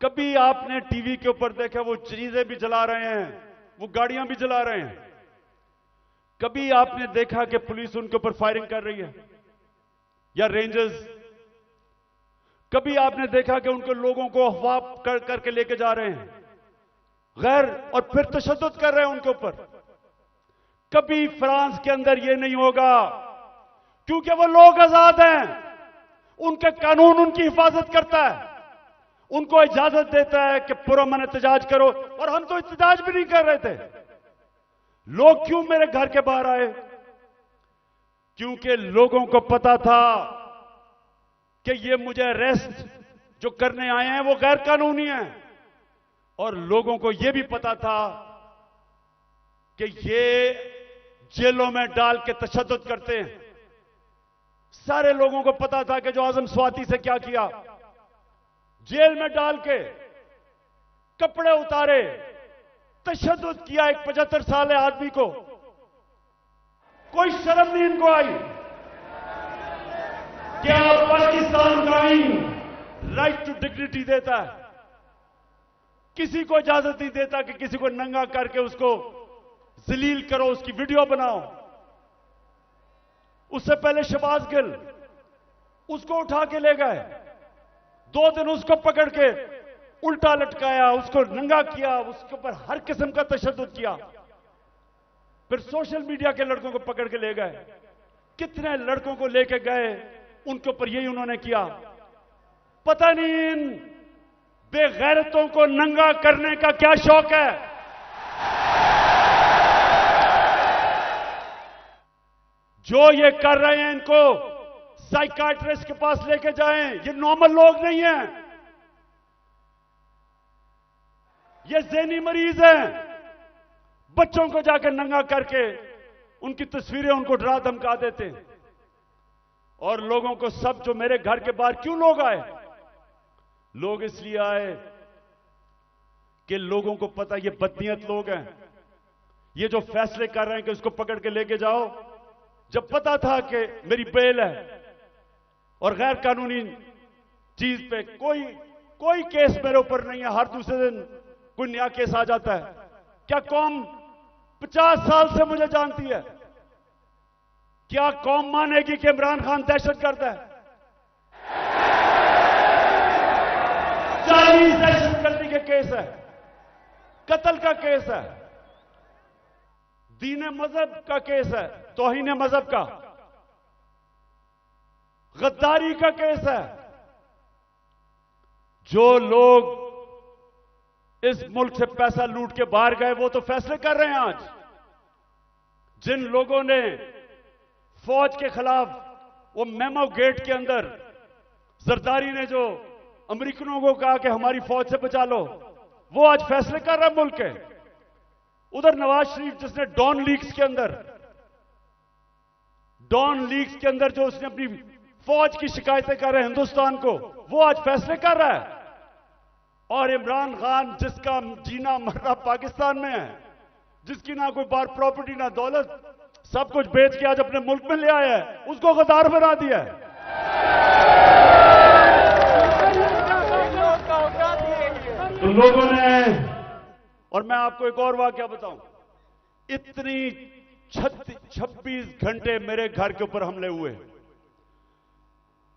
कभी आपने टीवी के ऊपर देखा वो चीजें भी जला रहे हैं, वो गाड़ियां भी जला रहे हैं। कभी आपने देखा कि पुलिस उनके ऊपर फायरिंग कर रही है या रेंजर्स। कभी आपने देखा कि उनके लोगों को अफवाह करके लेके जा रहे हैं गैर, और फिर तशद्दुद कर रहे हैं उनके ऊपर। कभी फ्रांस के अंदर यह नहीं होगा, क्योंकि वो लोग आजाद हैं। उनका कानून उनकी हिफाजत करता है, उनको इजाजत देता है कि पुरअमन एहतजाज करो। और हम तो एहतजाज भी नहीं कर रहे थे। लोग क्यों मेरे घर के बाहर आए? क्योंकि लोगों को पता था कि ये मुझे अरेस्ट जो करने आए हैं वो गैर कानूनी है। और लोगों को यह भी पता था कि ये जेलों में डाल के तशद्दुद करते हैं। सारे लोगों को पता था कि जो आजम स्वाति से क्या किया, जेल में डाल के कपड़े उतारे, तशद्दुद किया एक 75 साल आदमी को। कोई शर्म नहीं इनको आई। क्या पाकिस्तान का आईन राइट टू डिग्निटी देता है? किसी को इजाजत नहीं देता कि किसी को नंगा करके उसको जलील करो, उसकी वीडियो बनाओ। उससे पहले शहबाज गिल, उसको उठा के ले गए। 2 दिन उसको पकड़ के उल्टा लटकाया, उसको नंगा किया, उसके ऊपर हर किस्म का तशद्दुद किया। फिर सोशल मीडिया के लड़कों को पकड़ के ले गए। कितने लड़कों को लेके गए, उनके ऊपर यही उन्होंने किया। पता नहीं इन बेगैरतों को नंगा करने का क्या शौक है? जो ये कर रहे हैं इनको साइकाट्रिस्ट के पास लेके जाएं। ये नॉर्मल लोग नहीं हैं, ये ज़हनी मरीज हैं। बच्चों को जाकर नंगा करके उनकी तस्वीरें उनको डरा धमका देते हैं। और लोगों को सब जो मेरे घर के बाहर क्यों लोग आए? लोग इसलिए आए कि लोगों को पता ये बदनीयत लोग हैं। ये जो फैसले कर रहे हैं कि उसको पकड़ के लेके जाओ, जब पता था कि मेरी बेल है और गैर कानूनी चीज पे कोई केस मेरे ऊपर नहीं है, हर दूसरे दिन कोई नया केस आ जाता है। क्या कौम 50 साल से मुझे जानती है? क्या कौम मानेगी कि इमरान खान दहशतगर्द है? 40 दहशतगर्दी के केस है, कत्ल का केस है, दीन मजहब का केस है, तौहीन मजहब का, गद्दारी का केस है। जो लोग इस मुल्क से पैसा लूट के बाहर गए वो तो फैसले कर रहे हैं आज। जिन लोगों ने फौज के खिलाफ वो मेमो गेट के अंदर जरदारी ने जो अमेरिकनों को कहा कि हमारी फौज से बचा लो, वो आज फैसले कर रहा है मुल्क के। उधर नवाज शरीफ जिसने डॉन लीक्स के अंदर जो उसने अपनी फौज की शिकायतें कर रहे हैं हिंदुस्तान को, वो आज फैसले कर रहा है। और इमरान खान जिसका जीना मरना पाकिस्तान में है, जिसकी ना कोई बार प्रॉपर्टी ना दौलत, सब कुछ बेच के आज अपने मुल्क में ले आया है, उसको गद्दार बना दिया है। तो लोगों ने, और मैं आपको एक और वाकया बताऊं, इतनी 26 घंटे मेरे घर के ऊपर हमले हुए,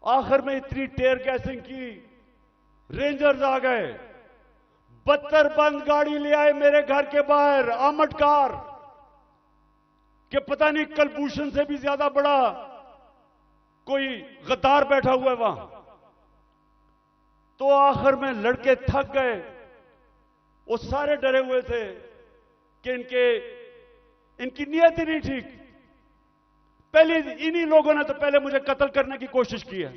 आखिर में इतनी टेयर गैसिंग की, रेंजर्स आ गए, 72 बंद गाड़ी ले आए मेरे घर के बाहर, आर्मड कार, कि पता नहीं कलभूषण से भी ज्यादा बड़ा कोई गद्दार बैठा हुआ है वहां। तो आखिर में लड़के थक गए, वो सारे डरे हुए थे कि इनकी नीयत ही नहीं ठीक। पहले इन्हीं लोगों ने तो पहले मुझे कत्ल करने की कोशिश की है,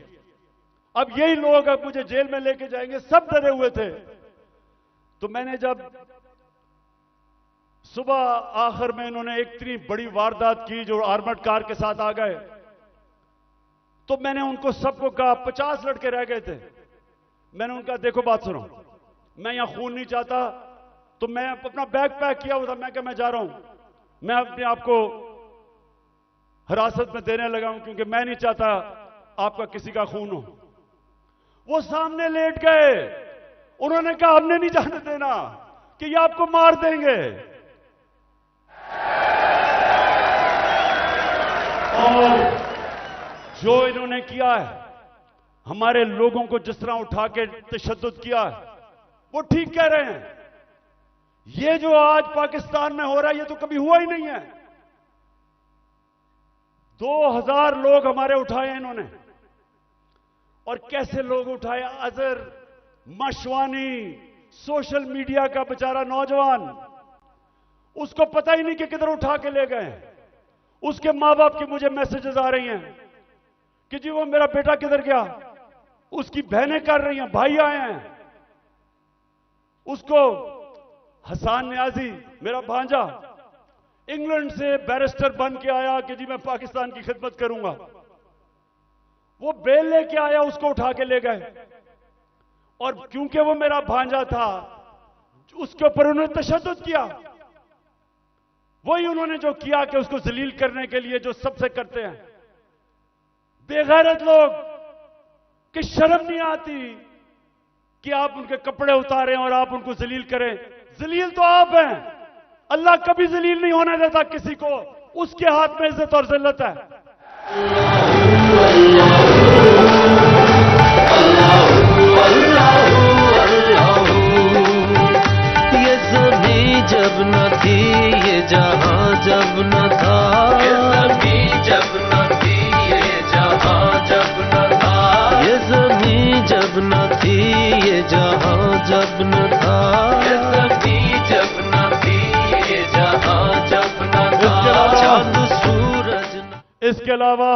अब यही लोग अब मुझे जेल में लेके जाएंगे, सब डरे हुए थे। तो मैंने जब सुबह आखिर में इन्होंने एक इतनी बड़ी वारदात की जो आर्मर्ड कार के साथ आ गए, तो मैंने उनको सबको कहा, 50 लड़के रह गए थे, मैंने उनका देखो बात सुनो, मैं यहां खून नहीं चाहता, तो मैं अपना बैग पैक किया हुआ था, मैं क्या मैं जा रहा हूं, मैं अपने आप को हिरासत में देने लगा हूं क्योंकि मैं नहीं चाहता आपका किसी का खून हो। वो सामने लेट गए, उन्होंने कहा हमने नहीं जाने देना कि ये आपको मार देंगे। और जो इन्होंने किया है, हमारे लोगों को जिस तरह उठा के तशद्दुद किया है, वो ठीक कह रहे हैं। ये जो आज पाकिस्तान में हो रहा है ये तो कभी हुआ ही नहीं है। 2000 लोग हमारे उठाए हैं इन्होंने, और कैसे लोग उठाए, अजहर मशवानी, सोशल मीडिया का बेचारा नौजवान, उसको पता ही नहीं कि किधर उठा के ले गए। उसके मां बाप की मुझे मैसेजेस आ रही हैं कि जी वो मेरा बेटा किधर गया, उसकी बहनें कर रही हैं, भाई आए हैं। उसको हसन न्याजी मेरा भांजा इंग्लैंड से बैरिस्टर बन के आया कि जी मैं पाकिस्तान की खिदमत करूंगा, वो बेल लेके आया, उसको उठा के ले गए। और क्योंकि वो मेरा भांजा था, उसके ऊपर उन्होंने तशद्दुद किया। वही उन्होंने जो किया कि उसको जलील करने के लिए जो सबसे करते हैं बेगैरत लोग, कि शर्म नहीं आती कि आप उनके कपड़े उतारें और आप उनको जलील करें। जलील तो आप हैं, अल्लाह कभी जलील नहीं होने देता किसी को, उसके हाथ में इज्जत और जिल्लत है। ये ज़मीं जब न थी, ये जहां जब न था, ये ज़मीं जब न थी, ये जहां जब न था, ये ज़मीं जब न न थी ये जहां जब न था, ये ज़मीं जब न थी ये जहां जब न था, चांद सूरज न। इसके अलावा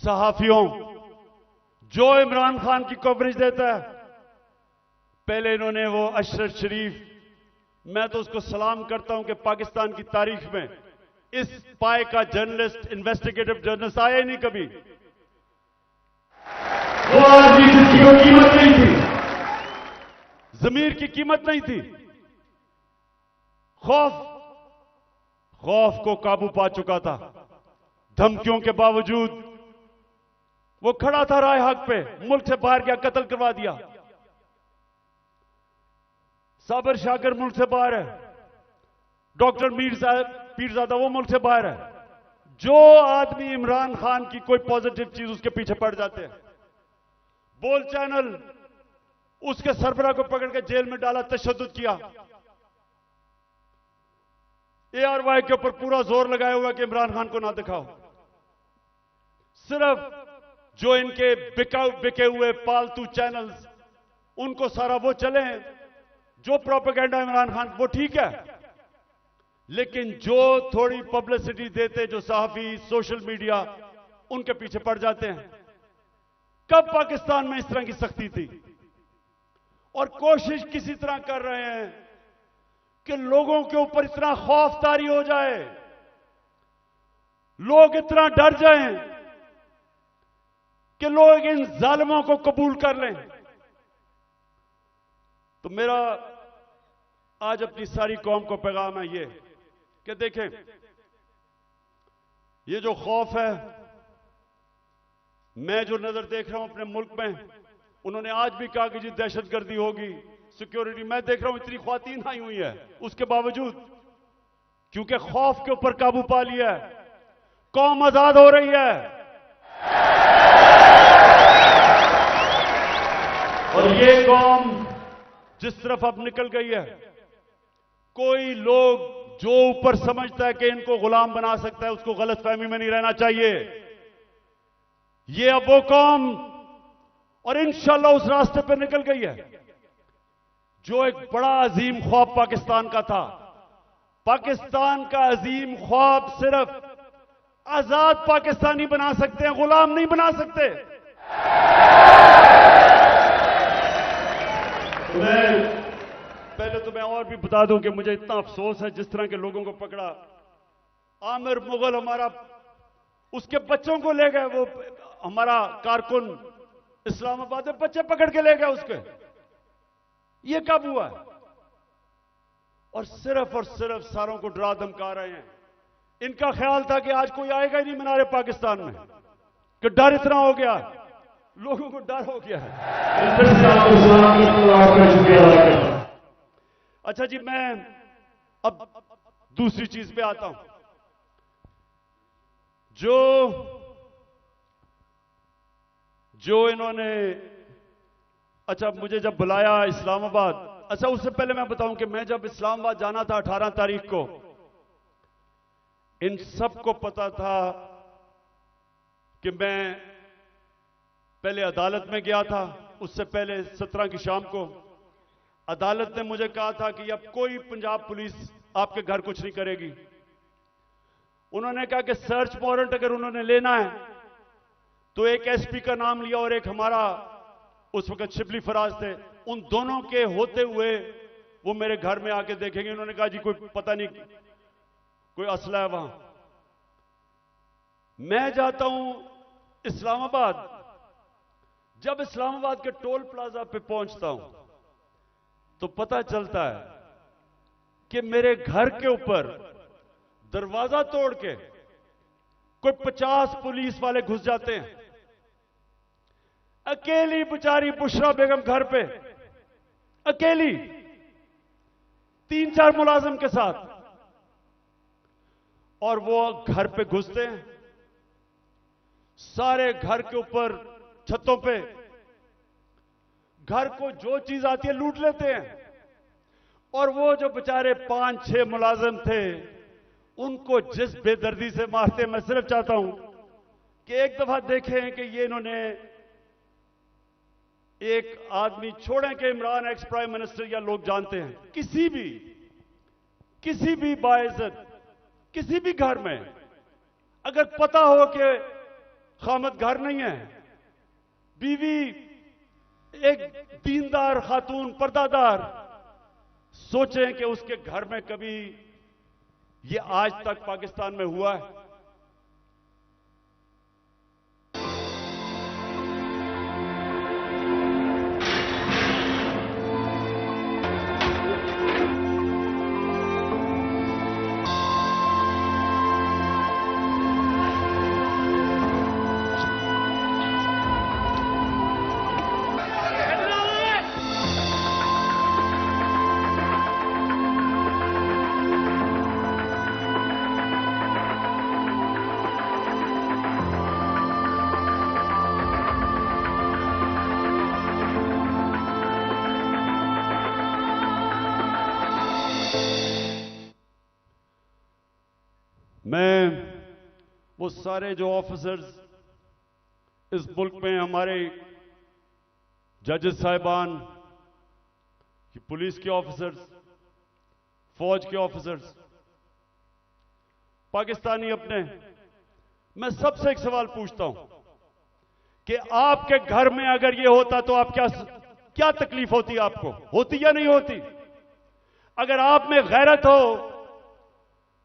सहाफियों जो इमरान खान की कवरेज देता है, पहले इन्होंने वो अशरफ शरीफ, मैं तो उसको सलाम करता हूं कि पाकिस्तान की तारीख में इस पाए का जर्नलिस्ट, इन्वेस्टिगेटिव जर्नलिस्ट आया ही नहीं कभी। वो आदमी जिसकी कोई कीमत नहीं थी, जमीर की कीमत नहीं थी, खौफ को काबू पा चुका था। धमकियों के बावजूद वो खड़ा था राह हक पे, मुल्क से बाहर गया, कत्ल करवा दिया। साबर शाकर मुल्क से बाहर है, डॉक्टर पीरजादा वो मुल्क से बाहर है। जो आदमी इमरान खान की कोई पॉजिटिव चीज उसके पीछे पड़ जाते हैं। बोल चैनल उसके सरबराह को पकड़ के जेल में डाला, तशद्दुद किया। ARY के ऊपर पूरा जोर लगाया हुआ कि इमरान खान को ना दिखाओ। सिर्फ जो इनके बिके हुए पालतू चैनल्स, उनको सारा वो चले, जो प्रोपेगेंडा इमरान खान, वो ठीक है, लेकिन जो थोड़ी पब्लिसिटी देते, जो सहाफी, सोशल मीडिया, उनके पीछे पड़ जाते हैं। कब पाकिस्तान में इस तरह की सख्ती थी? और कोशिश किसी तरह कर रहे हैं कि लोगों के ऊपर इतना खौफ तारी हो जाए, लोग इतना डर जाएं कि लोग इन जालिमों को कबूल कर लें। तो मेरा आज अपनी सारी कौम को पैगाम है ये कि देखें, ये जो खौफ है, मैं जो नजर देख रहा हूं अपने मुल्क में, उन्होंने आज भी कहा कि जी दहशतगर्दी होगी, सिक्योरिटी, मैं देख रहा हूं इतनी ख्वातीन आई हुई है, उसके बावजूद क्योंकि खौफ के ऊपर काबू पा लिया है, कौम आजाद हो रही है। और ये कौम जिस तरफ अब निकल गई है, कोई लोग जो ऊपर समझता है कि इनको गुलाम बना सकता है, उसको गलतफहमी में नहीं रहना चाहिए। ये अब वो कौम और इंशाल्लाह उस रास्ते पर निकल गई है जो एक बड़ा अजीम ख्वाब पाकिस्तान का था। पाकिस्तान का अजीम ख्वाब सिर्फ आजाद पाकिस्तानी बना सकते हैं, गुलाम नहीं बना सकते। पहले तो मैं और भी बता दूं कि मुझे इतना अफसोस है जिस तरह के लोगों को पकड़ा। आमिर मुगल हमारा, उसके बच्चों को ले गए, वो हमारा कारकुन इस्लामाबाद में बच्चे पकड़ के ले गए उसके। ये कब हुआ? और सिर्फ सारों को डरा धमका रहे हैं। इनका ख्याल था कि आज कोई आएगा ही नहीं मीनारे पाकिस्तान में, कि डर इतना हो गया, लोगों को डर हो गया है। अच्छा जी, मैं अब दूसरी चीज पे आता हूं। जो इन्होंने, अच्छा मुझे जब बुलाया इस्लामाबाद, अच्छा उससे पहले मैं बताऊं कि मैं जब इस्लामाबाद जाना था 18 तारीख को, इन सबको पता था कि मैं पहले अदालत में गया था। उससे पहले 17 की शाम को अदालत ने मुझे कहा था कि अब कोई पंजाब पुलिस आपके घर कुछ नहीं करेगी। उन्होंने कहा कि सर्च वारंट अगर उन्होंने लेना है तो एक एसपी का नाम लिया और एक हमारा उस वक्त शिबली फराज थे, उन दोनों के होते हुए वो मेरे घर में आके देखेंगे। उन्होंने कहा जी कोई पता नहीं, कोई असला है वहां। मैं जाता हूं इस्लामाबाद, जब इस्लामाबाद के टोल प्लाजा पे पहुंचता हूं तो पता चलता है कि मेरे घर के ऊपर दरवाजा तोड़ के कोई 50 पुलिस वाले घुस जाते हैं। अकेली बेचारी बुशरा बेगम घर पे, अकेली, 3-4 मुलाजिम के साथ, और वो घर पे घुसते हैं, सारे घर के ऊपर छतों पे घर को जो चीज आती है लूट लेते हैं। और वो जो बेचारे 5-6 मुलाजिम थे उनको जिस बेदर्दी से मारते, मैं सिर्फ चाहता हूं कि एक दफा देखें कि ये इन्होंने एक आदमी, छोड़ें कि इमरान एक्स प्राइम मिनिस्टर या लोग जानते हैं, किसी भी बाइज्जत किसी भी घर में अगर पता हो कि खामद घर नहीं है, बीवी एक दीनदार खातून पर्दादार, सोचें कि उसके घर में कभी ये आज तक पाकिस्तान में हुआ है? मैं वो सारे जो ऑफिसर्स इस मुल्क में, हमारे जजेस साहिबान, पुलिस के ऑफिसर्स, फौज के ऑफिसर्स, पाकिस्तानी अपने, मैं सबसे एक सवाल पूछता हूं कि आपके घर में अगर ये होता तो आप क्या तकलीफ होती? आपको होती या नहीं होती? अगर आप में गैरत हो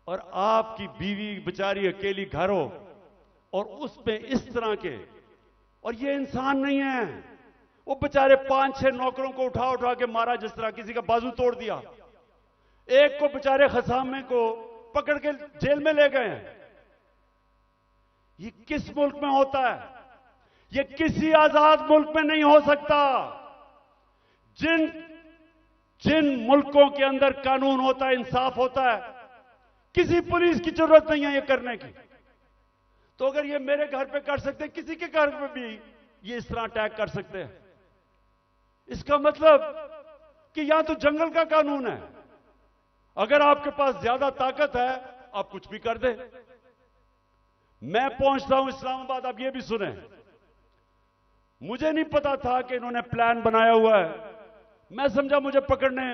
और आपकी बीवी बेचारी अकेली घर हो और उसमें इस तरह के, और ये इंसान नहीं है, वो बेचारे 5-6 नौकरों को उठा उठा के मारा, जिस तरह किसी का बाजू तोड़ दिया, एक को बेचारे खसामे को पकड़ के जेल में ले गए हैं। ये किस मुल्क में होता है? ये किसी आजाद मुल्क में नहीं हो सकता। जिन मुल्कों के अंदर कानून होता है, इंसाफ होता है, किसी पुलिस की जरूरत नहीं है ये करने की। तो अगर ये मेरे घर पे कर सकते हैं, किसी के घर पे भी ये इस तरह अटैक कर सकते हैं। इसका मतलब कि यहां तो जंगल का कानून है, अगर आपके पास ज्यादा ताकत है आप कुछ भी कर दे। मैं पहुंचता हूं इस्लामाबाद, आप ये भी सुने, मुझे नहीं पता था कि इन्होंने प्लान बनाया हुआ है। मैं समझा मुझे पकड़ने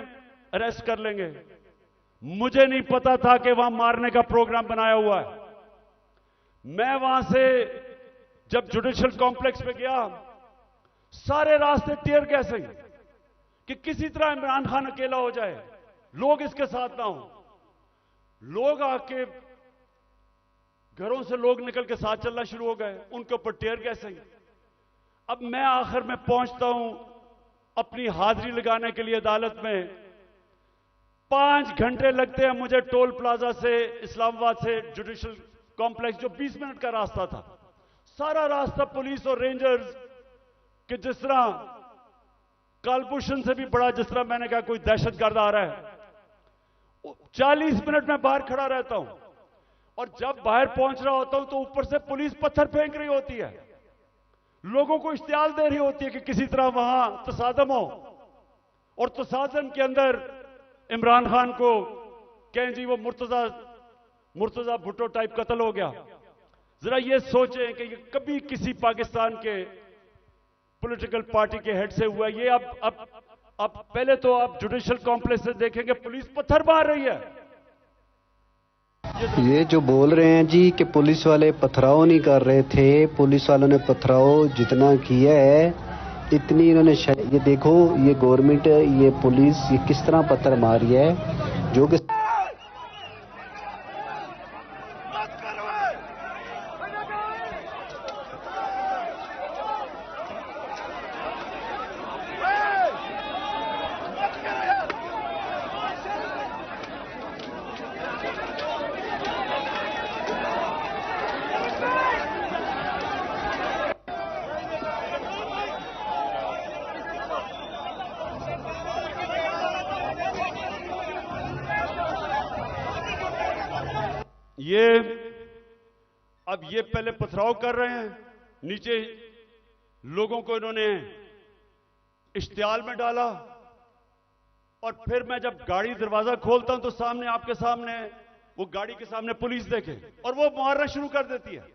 अरेस्ट कर लेंगे, मुझे नहीं पता था कि वहां मारने का प्रोग्राम बनाया हुआ है। मैं वहां से जब जुडिशियल कॉम्प्लेक्स पे गया, सारे रास्ते टीयर गैसिंग कि किसी तरह इमरान खान अकेला हो जाए, लोग इसके साथ ना हो। लोग आके घरों से लोग निकल के साथ चलना शुरू हो गए, उनके ऊपर टीयर गैसिंग। अब मैं आखिर में पहुंचता हूं अपनी हाजिरी लगाने के लिए अदालत में। 5 घंटे लगते हैं मुझे टोल प्लाजा से, इस्लामाबाद से जुडिशियल कॉम्प्लेक्स, जो 20 मिनट का रास्ता था। सारा रास्ता पुलिस और रेंजर्स के, जिस तरह कालभूषण से भी बड़ा, जिस तरह मैंने कहा कोई दहशतगर्द आ रहा है। 40 मिनट में बाहर खड़ा रहता हूं, और जब बाहर पहुंच रहा होता हूं तो ऊपर से पुलिस पत्थर फेंक रही होती है, लोगों को इश्तियाल दे रही होती है कि किसी तरह वहां तसादम हो, और तसादम के अंदर इमरान खान को कहें जी वो मुर्तजा भुट्टो टाइप कत्ल हो गया। जरा ये सोचें कि ये कभी किसी पाकिस्तान के पॉलिटिकल पार्टी के हेड से हुआ ये। अब पहले तो आप जुडिशियल कॉम्प्लेक्स से देखेंगे पुलिस पत्थर मार रही है। ये जो बोल रहे हैं जी कि पुलिस वाले पथराव नहीं कर रहे थे, पुलिस वालों ने पथराव जितना किया है इतनी इन्होंने, ये देखो ये गवर्नमेंट, ये पुलिस, ये किस तरह पत्थर मारी है, जो कि अब ये पहले पथराव कर रहे हैं, नीचे लोगों को इन्होंने इश्तियाल में डाला, और फिर मैं जब गाड़ी दरवाजा खोलता हूं तो सामने, आपके सामने, वो गाड़ी के सामने पुलिस देखे और वो मारना शुरू कर देती है।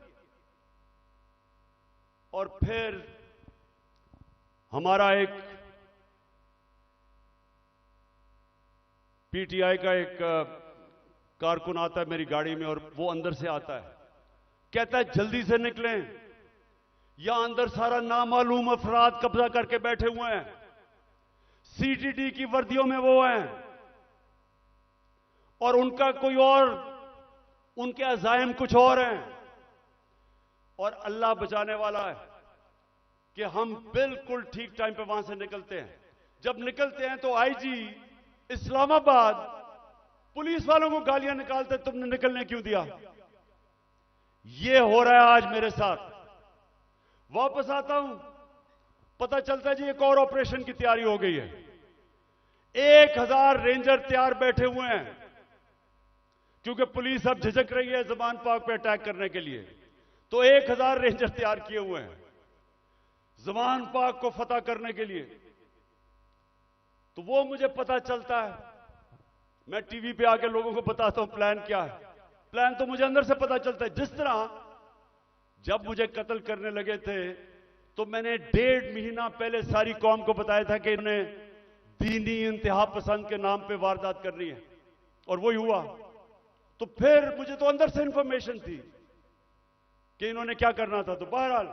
और फिर हमारा एक पीटीआई का एक कारकुन आता है मेरी गाड़ी में और वो अंदर से आता है, कहता है जल्दी से निकलें, यहां अंदर सारा नामालूम अफराद कब्जा करके बैठे हुए हैं, सीटीडी की वर्दियों में वो हैं और उनका कोई और, उनके अज़ाइम कुछ और हैं और अल्लाह बचाने वाला है कि हम बिल्कुल ठीक टाइम पे वहां से निकलते हैं। जब निकलते हैं तो आईजी इस्लामाबाद पुलिस वालों को गालियां निकालते, तुमने निकलने क्यों दिया। यह हो रहा है आज मेरे साथ। वापस आता हूं, पता चलता है जी एक और ऑपरेशन की तैयारी हो गई है। 1000 रेंजर तैयार बैठे हुए हैं क्योंकि पुलिस अब झिझक रही है ज़मान पाक पे अटैक करने के लिए, तो 1000 रेंजर तैयार किए हुए हैं ज़मान पाक को फतह करने के लिए। तो वो मुझे पता चलता है, मैं टीवी पे आके लोगों को बताता हूं प्लान क्या है। प्लान तो मुझे अंदर से पता चलता है। जिस तरह जब मुझे कत्ल करने लगे थे तो मैंने 1.5 महीना पहले सारी कौम को बताया था कि इन्हें दीनी इंतहा पसंद के नाम पे वारदात करनी है और वही हुआ। तो फिर मुझे तो अंदर से इंफॉर्मेशन थी कि इन्होंने क्या करना था। तो बहरहाल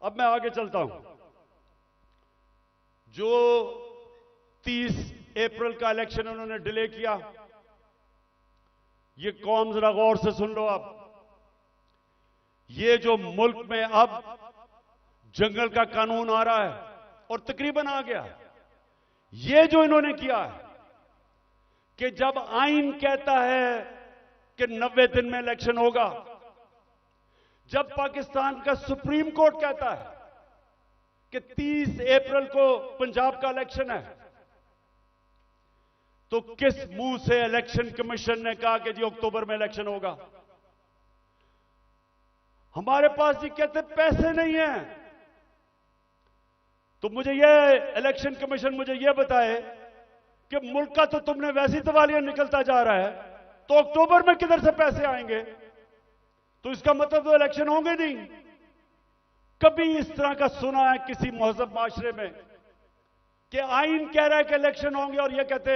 अब मैं आगे चलता हूं। जो 30 अप्रैल का इलेक्शन उन्होंने डिले किया, ये कौम जरा गौर से सुन लो। अब ये जो मुल्क में अब जंगल का कानून आ रहा है और तकरीबन आ गया, ये जो इन्होंने किया है कि जब आइन कहता है कि 90 दिन में इलेक्शन होगा, जब पाकिस्तान का सुप्रीम कोर्ट कहता है कि 30 अप्रैल को पंजाब का इलेक्शन है, तो किस मुंह से इलेक्शन कमीशन ने कहा कि जी अक्टूबर में इलेक्शन होगा। हमारे पास जी कहते पैसे नहीं है। तो मुझे यह इलेक्शन कमीशन मुझे यह बताए कि मुल्क का तो तुमने वैसी दिवालियां निकलता जा रहा है, तो अक्टूबर में किधर से पैसे आएंगे। तो इसका मतलब तो इलेक्शन होंगे नहीं। कभी इस तरह का सुना है किसी महज़ब माशरे में कि आइन कह रहा है कि इलेक्शन होंगे और यह कहते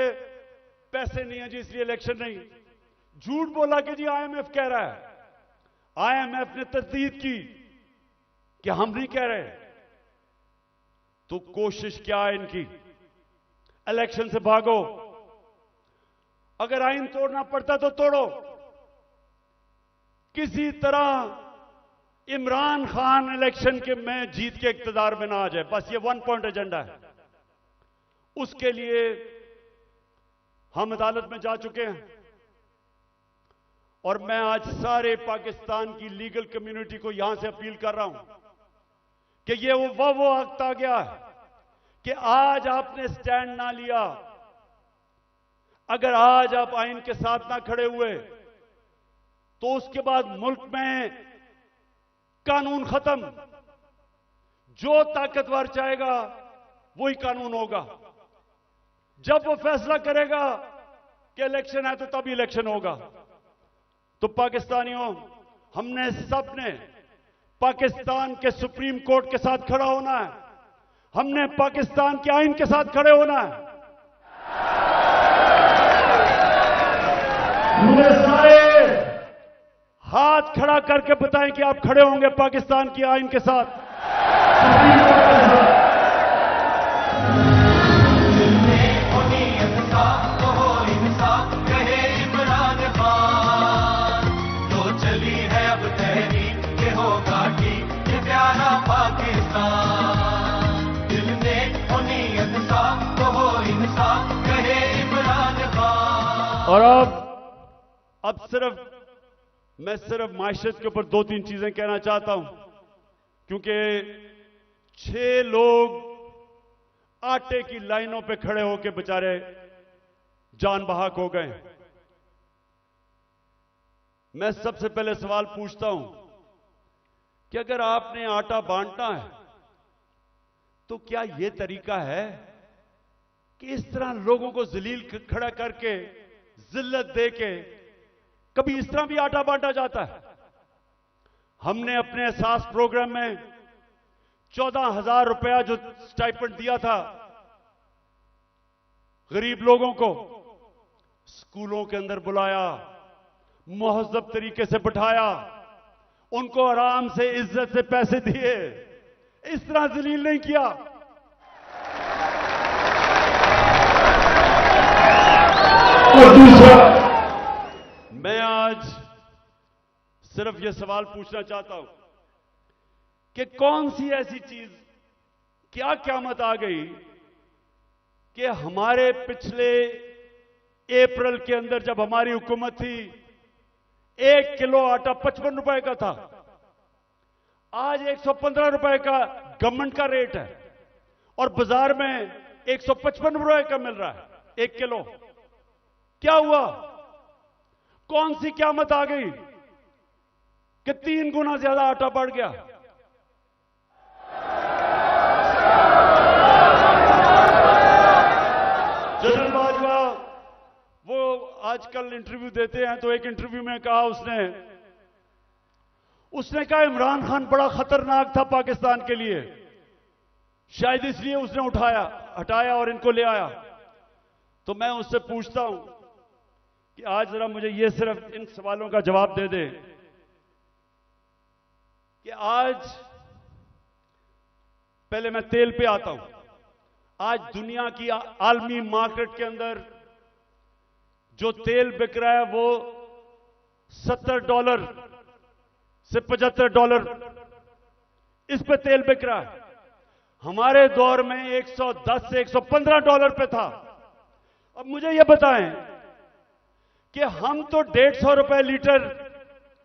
पैसे नहीं है जी इसलिए इलेक्शन नहीं। झूठ बोला कि जी आईएमएफ कह रहा है। आईएमएफ ने तस्दीक की कि हम नहीं कह रहे। तो कोशिश क्या है इनकी, इलेक्शन से भागो। अगर आइन तोड़ना पड़ता तो तोड़ो। किसी तरह इमरान खान इलेक्शन के में जीत के इक्तदार में ना आ जाए, बस ये 1 पॉइंट एजेंडा है। उसके लिए हम अदालत में जा चुके हैं और मैं आज सारे पाकिस्तान की लीगल कम्युनिटी को यहां से अपील कर रहा हूं कि ये वो वक्त आ गया है कि आज आपने स्टैंड ना लिया, अगर आज आप आइन के साथ ना खड़े हुए तो उसके बाद मुल्क में कानून खत्म। जो ताकतवर चाहेगा वही कानून होगा। जब वो फैसला करेगा कि इलेक्शन है तो तभी इलेक्शन होगा। तो पाकिस्तानियों, हमने सबने पाकिस्तान के सुप्रीम कोर्ट के साथ खड़ा होना है। हमने पाकिस्तान के आइन के साथ खड़े होना है। मुझे सारे हाथ खड़ा करके बताएं कि आप खड़े होंगे पाकिस्तान की आइन के साथ, सुप्रीम कोर्ट के साथ। और अब सिर्फ माशरत के ऊपर 2-3 चीजें कहना चाहता हूं, क्योंकि 6 लोग आटे की लाइनों पे खड़े होकर बेचारे जान बहाक हो गए। मैं सबसे पहले सवाल पूछता हूं कि अगर आपने आटा बांटना है तो क्या यह तरीका है कि इस तरह लोगों को जलील खड़ा करके जिल्लत देके कभी इस तरह भी आटा बांटा जाता है? हमने अपने एहसास प्रोग्राम में 14,000 रुपया जो स्टाइपेंड दिया था गरीब लोगों को, स्कूलों के अंदर बुलाया, मुहज़्ज़ब तरीके से बिठाया, उनको आराम से इज्जत से पैसे दिए, इस तरह जलील नहीं किया। और दूसरा, मैं आज सिर्फ यह सवाल पूछना चाहता हूं कि कौन सी ऐसी चीज, क्या क़यामत आ गई कि हमारे पिछले अप्रैल के अंदर जब हमारी हुकूमत थी 1 किलो आटा 55 रुपए का था, आज 115 रुपए का गवर्नमेंट का रेट है और बाजार में 155 रुपए का मिल रहा है 1 किलो। क्या हुआ? कौन सी क़यामत आ गई कि 3 गुना ज्यादा आटा बढ़ गया? जनरल बाजवा वो आजकल इंटरव्यू देते हैं, तो एक इंटरव्यू में कहा उसने कहा इमरान खान बड़ा खतरनाक था पाकिस्तान के लिए, शायद इसलिए उसने हटाया और इनको ले आया। तो मैं उससे पूछता हूं कि आज जरा मुझे ये सिर्फ इन सवालों का जवाब दे दे कि आज, पहले मैं तेल पे आता हूं, आज दुनिया की आलमी मार्केट के अंदर जो तेल बिक रहा है वो $70 से $75 इस पे तेल बिक रहा है। हमारे दौर में $110 से $115 पे था। अब मुझे यह बताएं कि हम तो 150 रुपए लीटर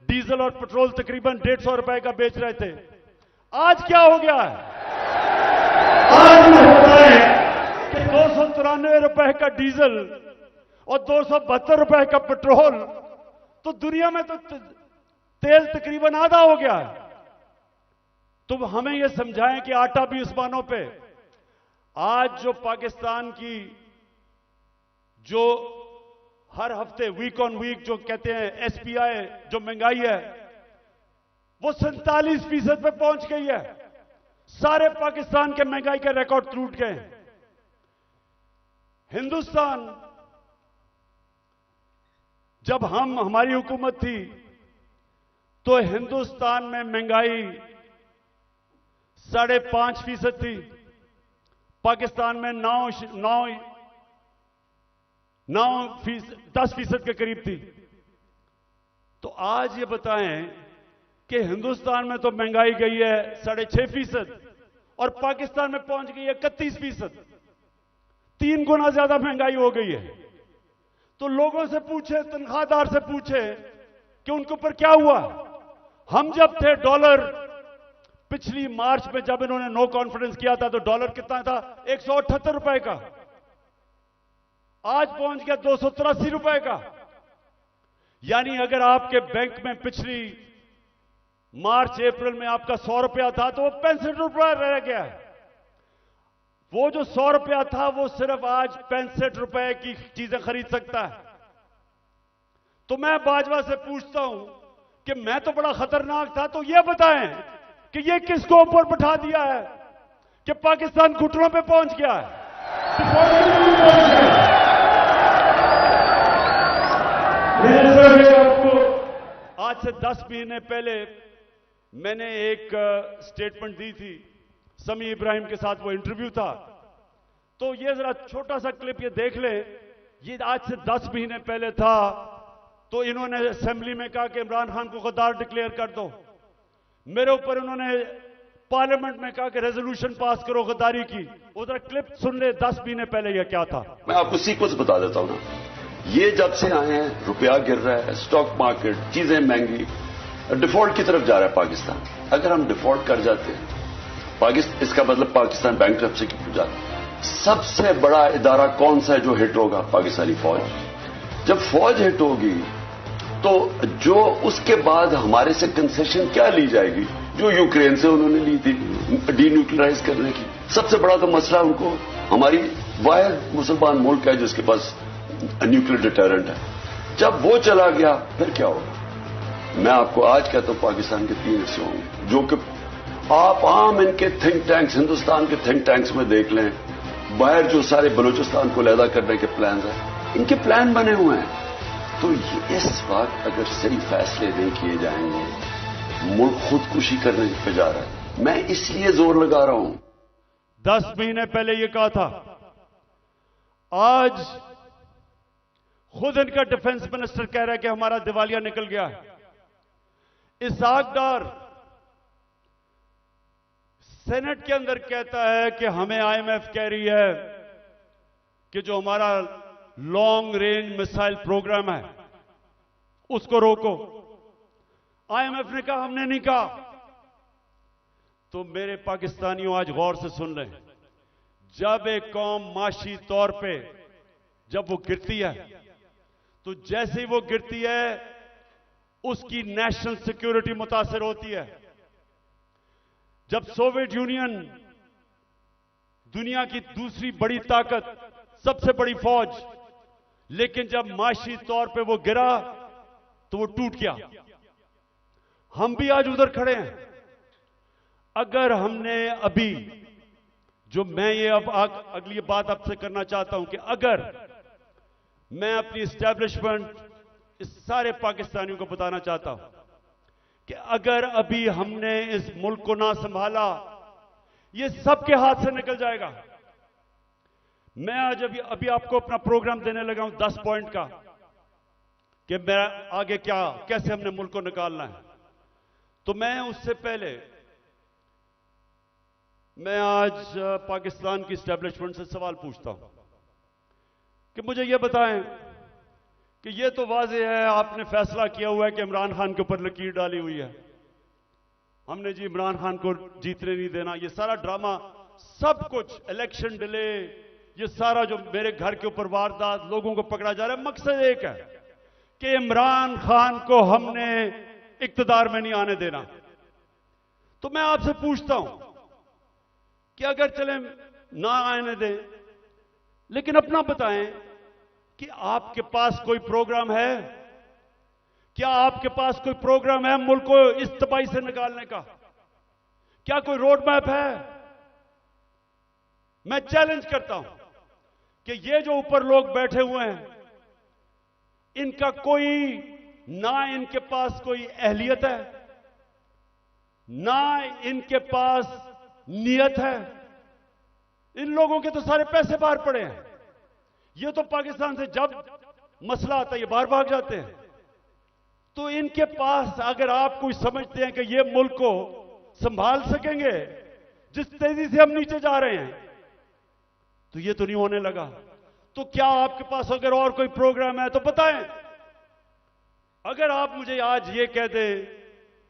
डीजल और पेट्रोल तकरीबन 150 रुपए का बेच रहे थे, आज क्या हो गया है? आज होता है कि 293 रुपए का डीजल और 272 रुपए का पेट्रोल, तो दुनिया में तो तेल तकरीबन आधा हो गया है। तो हमें यह समझाएं कि आटा भी उस्मानों पे। आज जो पाकिस्तान की जो हर हफ्ते वीक ऑन वीक जो कहते हैं एसपीआई जो महंगाई है वो 47% पे पहुंच गई है। सारे पाकिस्तान के महंगाई के रिकॉर्ड टूट गए। हिंदुस्तान, जब हमारी हुकूमत थी तो हिंदुस्तान में महंगाई 5.5% थी, पाकिस्तान में 10% के करीब थी। तो आज ये बताएं कि हिंदुस्तान में तो महंगाई गई है 6.5% और पाकिस्तान में पहुंच गई है 31%। 3 गुना ज्यादा महंगाई हो गई है। तो लोगों से पूछे, तनख्वाहदार से पूछे कि उनके ऊपर क्या हुआ। हम जब थे डॉलर, पिछली मार्च में जब इन्होंने नो कॉन्फिडेंस किया था तो डॉलर कितना था? 178 रुपए का, आज पहुंच गया 283 रुपए का। यानी अगर आपके बैंक में पिछली मार्च अप्रैल में आपका 100 रुपया था तो वो 65 रुपया रह गया है। वो जो 100 रुपया था वो सिर्फ आज 65 रुपए की चीजें खरीद सकता है। तो मैं बाजवा से पूछता हूं कि मैं तो बड़ा खतरनाक था, तो ये बताएं कि ये किसको ऊपर बैठा दिया है कि पाकिस्तान घुटनों पे पहुंच गया है। आपको आज से 10 महीने पहले मैंने एक स्टेटमेंट दी थी, समी इब्राहिम के साथ वो इंटरव्यू था। तो ये जरा छोटा सा क्लिप ये देख ले। ये आज से 10 महीने पहले था। तो इन्होंने असेंबली में कहा कि इमरान खान को गद्दार डिक्लेयर कर दो। मेरे ऊपर उन्होंने पार्लियामेंट में कहा कि रेजोल्यूशन पास करो गद्दारी की। उधर क्लिप सुन ले 10 महीने पहले यह क्या था। मैं आपको सीक्वेंस बता देता हूं ना। ये जब से आए हैं रुपया गिर रहा है, स्टॉक मार्केट, चीजें महंगी, डिफॉल्ट की तरफ जा रहा है पाकिस्तान। अगर हम डिफॉल्ट कर जाते हैं इसका मतलब पाकिस्तान बैंकरप्सी की जाता। सबसे बड़ा इदारा कौन सा है जो हिट होगा? पाकिस्तानी फौज। जब फौज हिट होगी तो जो उसके बाद हमारे से कंसेशन क्या ली जाएगी जो यूक्रेन से उन्होंने ली थी डीन्यूक्लियराइज करने की। सबसे बड़ा तो मसला उनको, हमारी वाहिद मुसलमान मुल्क है जिसके पास न्यूक्लियर डिटरेंट है। जब वो चला गया फिर क्या होगा? मैं आपको आज कहता हूं पाकिस्तान के 3 हिस्से होंगे जो कि आप आम इनके थिंक टैंक्स, हिंदुस्तान के थिंक टैंक्स में देख लें, बाहर जो सारे बलूचिस्तान को अलहदा करने के प्लान हैं, इनके प्लान बने हुए हैं। तो इस वक्त अगर सही फैसले नहीं किए जाएंगे, मुल्क खुदकुशी करने पे जा रहा है। मैं इसलिए जोर लगा रहा हूं। 10 महीने पहले यह कहा था, आज खुद इनका डिफेंस मिनिस्टर कह रहा है कि हमारा दिवालिया निकल गया है। इसहाक डार सेनेट के अंदर कहता है कि हमें आईएमएफ कह रही है कि जो हमारा लॉन्ग रेंज मिसाइल प्रोग्राम है उसको रोको। आईएमएफ ने कहा, हमने नहीं कहा। तो मेरे पाकिस्तानियों, आज गौर से सुन लें, जब एक कौम माशी तौर पे जब वो गिरती है, तो जैसे ही वो गिरती है उसकी नेशनल सिक्योरिटी मुतासिर होती है। जब सोवियत यूनियन दुनिया की दूसरी बड़ी ताकत, सबसे बड़ी फौज, लेकिन जब माशी तौर पे वो गिरा तो वो टूट गया। हम भी आज उधर खड़े हैं। अगर हमने अभी, जो मैं ये अब अगली बात आपसे करना चाहता हूं कि अगर मैं अपनी एस्टैब्लिशमेंट इस सारे पाकिस्तानियों को बताना चाहता हूं कि अगर अभी हमने इस मुल्क को ना संभाला, ये सबके हाथ से निकल जाएगा। मैं आज अभी आपको अपना प्रोग्राम देने लगा हूं 10 पॉइंट का कि मैं आगे कैसे हमने मुल्क को निकालना है। तो मैं उससे पहले मैं आज पाकिस्तान की एस्टैब्लिशमेंट से सवाल पूछता हूं कि मुझे यह बताएं कि यह तो वाज़ेह है, आपने फैसला किया हुआ है कि इमरान खान के ऊपर लकीर डाली हुई है, हमने जी इमरान खान को जीतने नहीं देना। ये सारा ड्रामा, सब कुछ, इलेक्शन डिले, ये सारा जो मेरे घर के ऊपर वारदात, लोगों को पकड़ा जा रहा है, मकसद एक है कि इमरान खान को हमने इक्तदार में नहीं आने देना। तो मैं आपसे पूछता हूं कि अगर चले ना आने दें, लेकिन अपना बताएं कि आपके पास कोई प्रोग्राम है? क्या आपके पास कोई प्रोग्राम है मुल्क को इस तबाही से निकालने का? क्या कोई रोड मैप है? मैं चैलेंज करता हूं कि ये जो ऊपर लोग बैठे हुए हैं, इनका कोई, ना इनके पास कोई अहलियत है, ना इनके पास नियत है। इन लोगों के तो सारे पैसे बाहर पड़े हैं। ये तो पाकिस्तान से जब मसला आता है ये बाहर भाग जाते हैं। तो इनके पास, अगर आप कोई समझते हैं कि ये मुल्क को संभाल सकेंगे जिस तेजी से हम नीचे जा रहे हैं, तो ये तो नहीं होने लगा। तो क्या आपके पास अगर और कोई प्रोग्राम है तो बताएं। अगर आप मुझे आज ये कह दें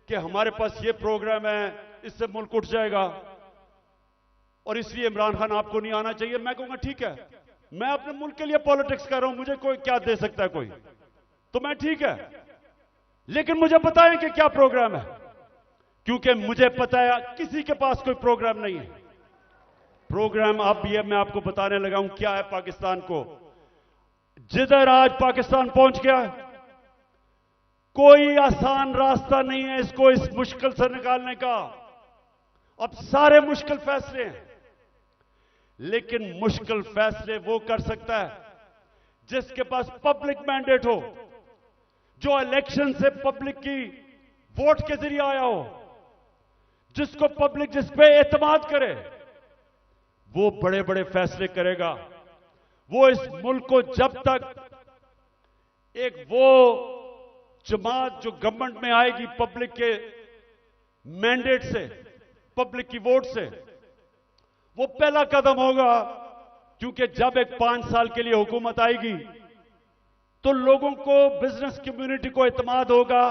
कि हमारे पास ये प्रोग्राम है, इससे मुल्क उठ जाएगा और इसलिए इमरान खान आपको नहीं आना चाहिए, मैं कहूंगा ठीक है, मैं अपने मुल्क के लिए पॉलिटिक्स कर रहा हूं, मुझे कोई क्या दे सकता है कोई, तो मैं ठीक है, लेकिन मुझे बताएं कि क्या प्रोग्राम है, क्योंकि मुझे पता है किसी के पास कोई प्रोग्राम नहीं है। प्रोग्राम अब ये मैं आपको बताने लगा हूं क्या है पाकिस्तान को। जिधर आज पाकिस्तान पहुंच गया, कोई आसान रास्ता नहीं है इसको इस मुश्किल से निकालने का। अब सारे मुश्किल फैसले हैं, लेकिन मुश्किल फैसले वो कर सकता है जिसके पास पब्लिक मैंडेट हो, जो इलेक्शन से पब्लिक की वोट के जरिए आया हो, जिसको पब्लिक जिस पे एतमाद करे, वो बड़े बड़े फैसले करेगा। वो इस मुल्क को जब तक एक वो जमात जो गवर्नमेंट में आएगी पब्लिक के मैंडेट से, पब्लिक की वोट से, वो पहला कदम होगा। क्योंकि जब एक 5 साल के लिए हुकूमत आएगी तो लोगों को, बिजनेस कम्युनिटी को एतमाद होगा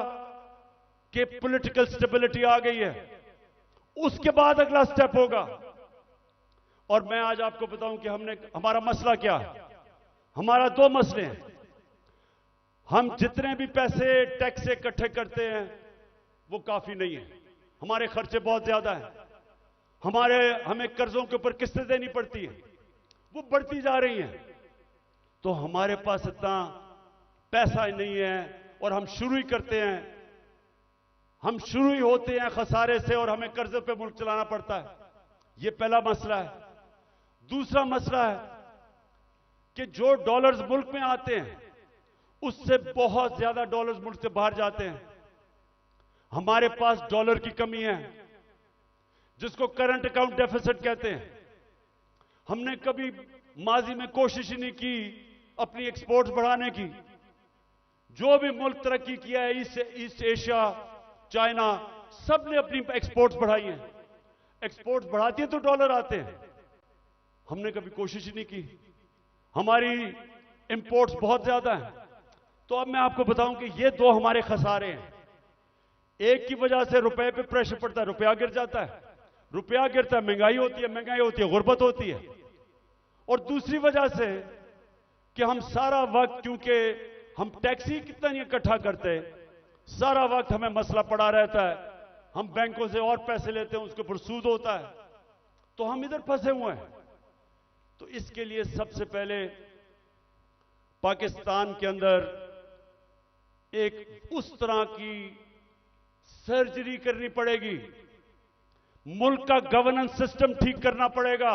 कि पॉलिटिकल स्टेबिलिटी आ गई है। उसके बाद अगला स्टेप होगा। और मैं आज आपको बताऊं कि हमारा मसला क्या है। हमारा 2 मसले हैं। हम जितने भी पैसे टैक्स से इकट्ठे करते हैं वो काफी नहीं है, हमारे खर्चे बहुत ज्यादा हैं। हमें कर्जों के ऊपर किस्तें देनी पड़ती हैं, वो बढ़ती जा रही हैं। तो हमारे पास इतना पैसा नहीं है और हम शुरू ही करते हैं। हम शुरू ही होते हैं खसारे से और हमें कर्जे पे मुल्क चलाना पड़ता है। यह पहला मसला है। दूसरा मसला है कि जो डॉलर्स मुल्क में आते हैं उससे बहुत ज्यादा डॉलर्स मुल्क से बाहर जाते हैं। हमारे पास डॉलर की कमी है, जिसको करंट अकाउंट डेफिसिट कहते हैं। हमने कभी माजी में कोशिश ही नहीं की अपनी एक्सपोर्ट्स बढ़ाने की। जो भी मुल्क तरक्की किया है, ईस्ट एशिया, चाइना, सब ने अपनी एक्सपोर्ट्स बढ़ाई हैं। एक्सपोर्ट्स बढ़ाती है तो डॉलर आते हैं। हमने कभी कोशिश ही नहीं की। हमारी इंपोर्ट्स बहुत ज्यादा हैं। तो अब मैं आपको बताऊं कि ये दो हमारे खसारे हैं। एक की वजह से रुपए पे प्रेशर पड़ता है, रुपया गिर जाता है। रुपया गिरता है, महंगाई होती है, महंगाई होती है, गुर्बत होती है। और दूसरी वजह से कि हम सारा वक्त, क्योंकि हम टैक्स ही कितना नहीं इकट्ठा करते, सारा वक्त हमें मसला पड़ा रहता है। हम बैंकों से और पैसे लेते हैं, उसके ऊपर सूद होता है, तो हम इधर फंसे हुए हैं। तो इसके लिए सबसे पहले पाकिस्तान के अंदर एक उस तरह की सर्जरी करनी पड़ेगी। मुल्क का गवर्नेंस सिस्टम ठीक करना पड़ेगा।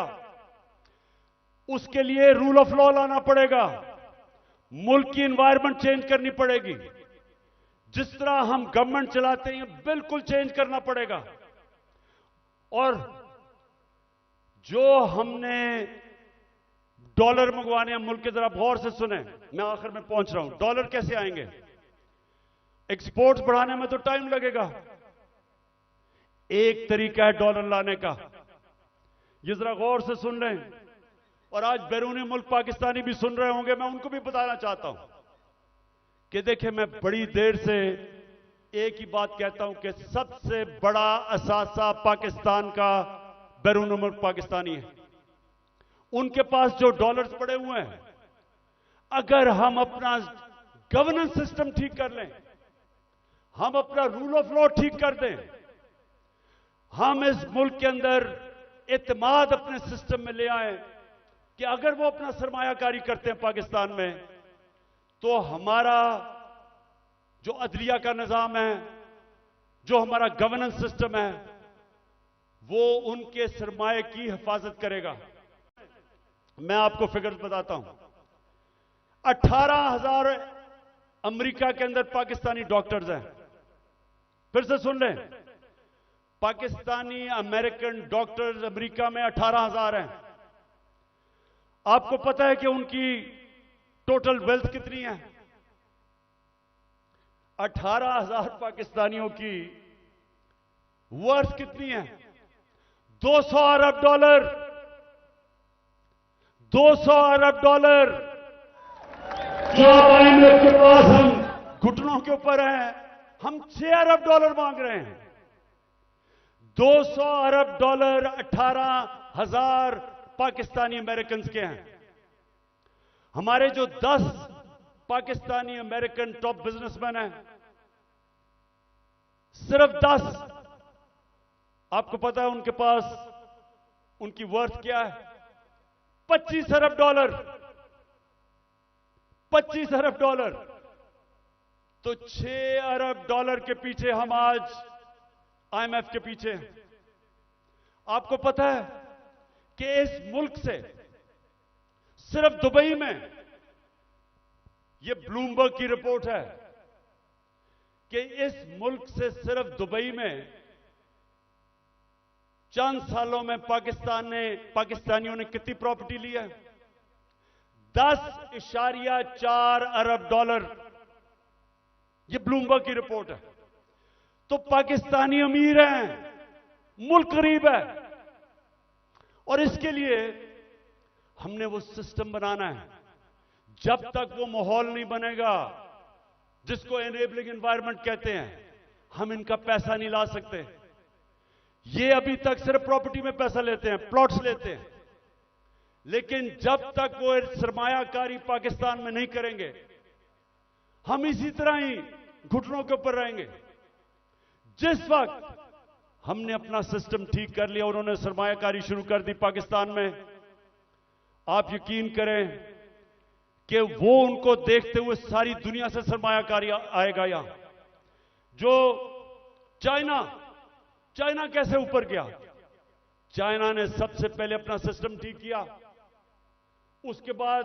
उसके लिए रूल ऑफ लॉ लाना पड़ेगा। मुल्क की एनवायरनमेंट चेंज करनी पड़ेगी। जिस तरह हम गवर्नमेंट चलाते हैं बिल्कुल चेंज करना पड़ेगा। और जो हमने डॉलर मंगवाने हैं मुल्क के, जरा गौर से सुने, मैं आखिर में पहुंच रहा हूं। डॉलर कैसे आएंगे? एक्सपोर्ट्स बढ़ाने में तो टाइम लगेगा। एक तरीका है डॉलर लाने का, ये जरा गौर से सुन लें। और आज बैरूनी मुल्क पाकिस्तानी भी सुन रहे होंगे, मैं उनको भी बताना चाहता हूं कि देखिए, मैं बड़ी देर से एक ही बात कहता हूं कि सबसे बड़ा असासा पाकिस्तान का बैरूनी मुल्क पाकिस्तानी है। उनके पास जो डॉलर्स पड़े हुए हैं, अगर हम अपना गवर्नेंस सिस्टम ठीक कर लें, हम अपना रूल ऑफ लॉ ठीक कर दें, हम इस मुल्क के अंदर एतमाद अपने सिस्टम में ले आए कि अगर वो अपना सरमायाकारी करते हैं पाकिस्तान में, तो हमारा जो अदलिया का निजाम है, जो हमारा गवर्नेंस सिस्टम है, वो उनके सरमाए की हिफाजत करेगा। मैं आपको फिगर्स बताता हूं। 18,000 अमेरिका के अंदर पाकिस्तानी डॉक्टर्स हैं। फिर से सुन लें, पाकिस्तानी अमेरिकन डॉक्टर्स अमेरिका में 18,000 हैं। आपको पता है कि उनकी टोटल वेल्थ कितनी है? 18,000 पाकिस्तानियों की वर्थ कितनी है? 200 अरब डॉलर। 200 अरब डॉलर जो IMF के पास हम घुटनों के ऊपर हैं, हम 6 अरब डॉलर मांग रहे हैं। 200 अरब डॉलर 18,000 पाकिस्तानी अमेरिकन के हैं। हमारे जो 10 पाकिस्तानी अमेरिकन टॉप बिजनेसमैन हैं, सिर्फ 10, आपको पता है उनके पास उनकी वर्थ क्या है? 25 अरब डॉलर। 25 अरब डॉलर। तो 6 अरब डॉलर के पीछे हम आज IMF के पीछे हैं। आपको पता है कि इस मुल्क से सिर्फ दुबई में, यह ब्लूमबर्ग की रिपोर्ट है कि इस मुल्क से सिर्फ दुबई में चंद सालों में पाकिस्तानियों ने कितनी प्रॉपर्टी ली है? 10.4 अरब डॉलर। यह ब्लूमबर्ग की रिपोर्ट है। तो पाकिस्तानी अमीर हैं, मुल्क गरीब है। और इसके लिए हमने वो सिस्टम बनाना है। जब तक वो माहौल नहीं बनेगा जिसको एनेबलिंग एनवायरनमेंट कहते हैं, हम इनका पैसा नहीं ला सकते। ये अभी तक सिर्फ प्रॉपर्टी में पैसा लेते हैं, प्लॉट्स लेते हैं, लेकिन जब तक वो सरमायाकारी पाकिस्तान में नहीं करेंगे, हम इसी तरह ही घुटनों के ऊपर रहेंगे। जिस वक्त हमने अपना सिस्टम ठीक कर लिया, उन्होंने सरमायाकारी शुरू कर दी पाकिस्तान में, आप यकीन करें कि वो उनको देखते हुए सारी दुनिया से सरमायाकारी आएगा। यहां जो चाइना कैसे ऊपर गया? चाइना ने सबसे पहले अपना सिस्टम ठीक किया, उसके बाद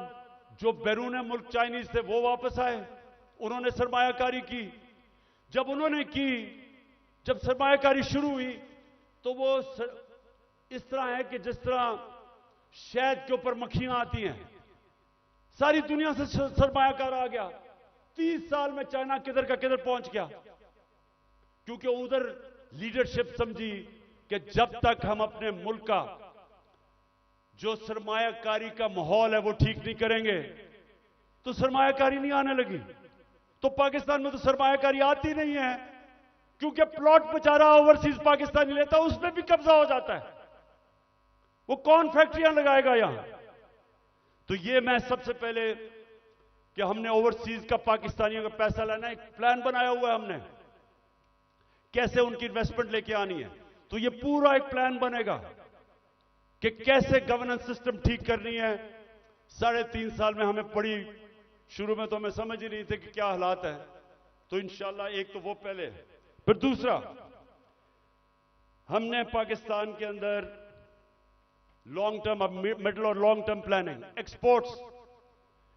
जो बैरूने मुल्क चाइनीज थे वो वापस आए, उन्होंने सरमायाकारी की। जब सरमायाकारी शुरू हुई तो वो इस तरह है कि जिस तरह शहद के ऊपर मक्खियां आती हैं, सारी दुनिया से सरमायाकार आ गया। 30 साल में चाइना किधर का किधर पहुंच गया, क्योंकि उधर लीडरशिप समझी कि जब तक हम अपने मुल्क का जो सरमायाकारी का माहौल है वो ठीक नहीं करेंगे तो सरमायाकारी नहीं आने लगी। तो पाकिस्तान में तो सरमायाकारी आती नहीं है, क्योंकि प्लॉट बेचारा ओवरसीज पाकिस्तानी लेता है, उसमें भी कब्जा हो जाता है। वो कौन फैक्ट्रियां लगाएगा यहां? तो ये मैं सबसे पहले कि हमने ओवरसीज का पाकिस्तानियों का पैसा लेना, एक प्लान बनाया हुआ है हमने, कैसे उनकी इन्वेस्टमेंट लेके आनी है। तो ये पूरा एक प्लान बनेगा कि कैसे गवर्नेंस सिस्टम ठीक करनी है। 3.5 साल में हमें पड़ी, शुरू में तो हमें समझ ही नहीं थे कि क्या हालात है। तो इंशाल्लाह एक तो वो पहले, फिर दूसरा हमने पाकिस्तान के अंदर लॉन्ग टर्म, मिडिल और लॉन्ग टर्म प्लानिंग, एक्सपोर्ट्स,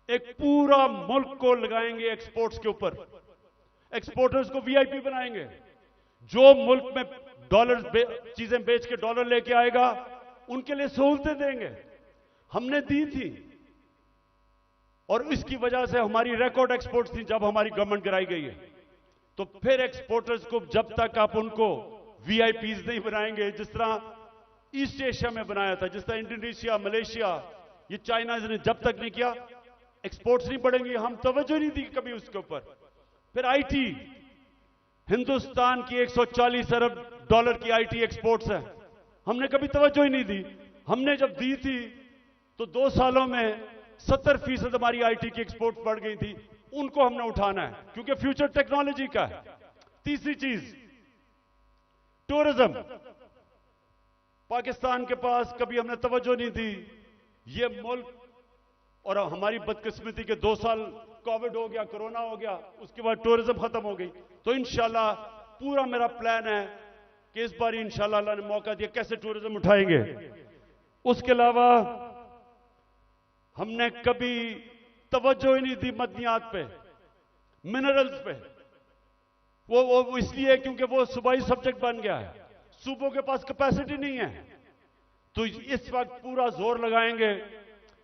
एक पूरा मुल्क को लगाएंगे एक्सपोर्ट्स के ऊपर। एक्सपोर्टर्स को वीआईपी बनाएंगे। जो मुल्क में डॉलर चीजें बेच के डॉलर लेके आएगा उनके लिए सहूलतें देंगे। हमने दी थी और इसकी वजह से हमारी रिकॉर्ड एक्सपोर्ट्स थी जब हमारी गवर्नमेंट गिराई गई है। तो फिर एक्सपोर्टर्स को जब तक आप उनको वीआईपीज नहीं बनाएंगे, जिस तरह ईस्ट एशिया में बनाया था, जिस तरह इंडोनेशिया, मलेशिया, ये चाइना ने जब तक नहीं किया, एक्सपोर्ट्स नहीं बढ़ेंगी। हम तवज्जो नहीं दी कभी उसके ऊपर। फिर आईटी, हिंदुस्तान की 140 अरब डॉलर की आईटी एक्सपोर्ट्स है, हमने कभी तवज्जो ही नहीं दी। हमने जब दी थी तो 2 सालों में 70% हमारी आईटी की एक्सपोर्ट बढ़ गई थी। उनको हमने उठाना है, क्योंकि फ्यूचर टेक्नोलॉजी का है। तीसरी चीज, टूरिज्म। पाकिस्तान के पास कभी हमने तवज्जो नहीं दी। ये मुल्क, और हमारी बदकिस्मती के 2 साल कोविड हो गया, कोरोना हो गया, उसके बाद टूरिज्म खत्म हो गई। तो इंशाल्लाह पूरा मेरा प्लान है कि इस बार इंशाल्लाह अल्लाह ने मौका दिया, कैसे टूरिज्म उठाएंगे। उसके अलावा हमने कभी तवज्जो ही नहीं दी मदनियात पे, मिनरल्स पे। वो इसलिए क्योंकि वो सूबाई सब्जेक्ट बन गया है, सूबों के पास कैपेसिटी नहीं है। तो इस वक्त पूरा जोर लगाएंगे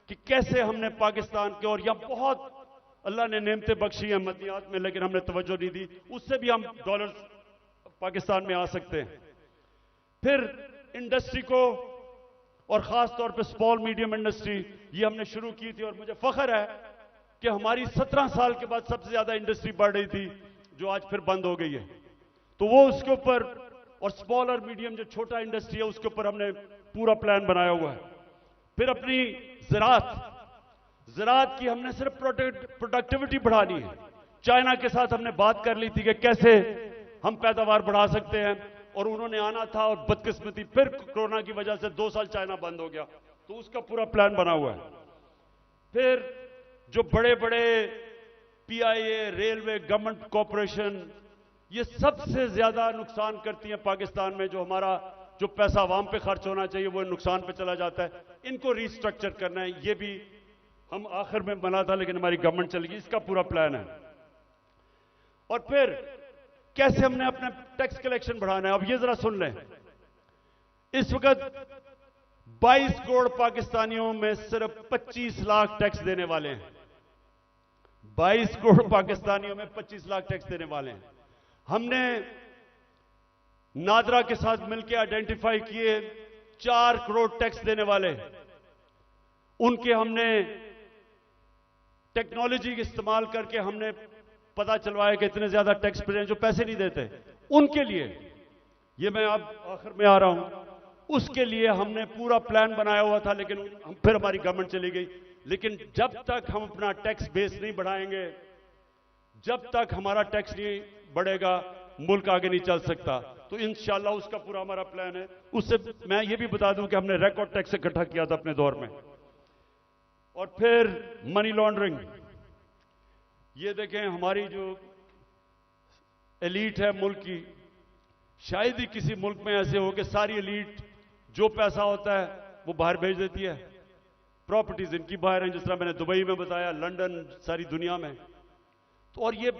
कि कैसे हमने पाकिस्तान के, और यहां बहुत अल्लाह ने नेमतें बख्शी हैं मदनियात में, लेकिन हमने तवज्जो नहीं दी, उससे भी हम डॉलर पाकिस्तान में आ सकते हैं। फिर इंडस्ट्री को, और खास तौर पे स्मॉल मीडियम इंडस्ट्री, ये हमने शुरू की थी और मुझे फख्र है कि हमारी 17 साल के बाद सबसे ज्यादा इंडस्ट्री बढ़ रही थी, जो आज फिर बंद हो गई है। तो वो उसके ऊपर, और स्मॉल और मीडियम जो छोटा इंडस्ट्री है उसके ऊपर हमने पूरा प्लान बनाया हुआ है। फिर अपनी ज़राअत की हमने सिर्फ प्रोडक्टिविटी बढ़ानी है। चाइना के साथ हमने बात कर ली थी कि कैसे हम पैदावार बढ़ा सकते हैं, और उन्होंने आना था, और बदकिस्मती फिर कोरोना की वजह से 2 साल चाइना बंद हो गया। तो उसका पूरा प्लान बना हुआ है। फिर जो बड़े बड़े पीआईए, रेलवे, गवर्नमेंट कॉरपोरेशन, ये सबसे ज्यादा नुकसान करती हैं पाकिस्तान में। जो हमारा जो पैसा आवाम पे खर्च होना चाहिए वो नुकसान पे चला जाता है। इनको रीस्ट्रक्चर करना है। ये भी हम आखिर में बना था, लेकिन हमारी गवर्नमेंट चली गई। इसका पूरा प्लान है। और फिर कैसे हमने अपने टैक्स कलेक्शन बढ़ाना है। अब ये जरा सुन लें, इस वक्त 22 करोड़ पाकिस्तानियों में सिर्फ 25 लाख टैक्स देने वाले हैं। 22 करोड़ पाकिस्तानियों में 25 लाख टैक्स देने वाले हैं। हमने नादरा के साथ मिलकर आइडेंटिफाई किए 4 करोड़ टैक्स देने वाले, उनके हमने टेक्नोलॉजी का इस्तेमाल करके हमने पता चलवाया कि इतने ज्यादा टैक्स पेयर जो पैसे नहीं देते, उनके लिए, ये मैं अब आखिर में आ रहा हूं, उसके लिए हमने पूरा प्लान बनाया हुआ था, लेकिन फिर हमारी गवर्नमेंट चली गई। लेकिन जब तक हम अपना टैक्स बेस नहीं बढ़ाएंगे, जब तक हमारा टैक्स नहीं बढ़ेगा, मुल्क आगे नहीं चल सकता। तो इंशाल्लाह उसका पूरा हमारा प्लान है। उससे मैं ये भी बता दूं कि हमने रिकॉर्ड टैक्स इकट्ठा किया था अपने दौर में। और फिर मनी लॉन्ड्रिंग, ये देखें हमारी जो एलीट है मुल्क की, शायद ही किसी मुल्क में ऐसे हो कि सारी एलीट जो पैसा होता है वो बाहर भेज देती है। प्रॉपर्टीज इनकी बाहर हैं, जिस तरह मैंने दुबई में बताया, लंदन, सारी दुनिया में। तो और ये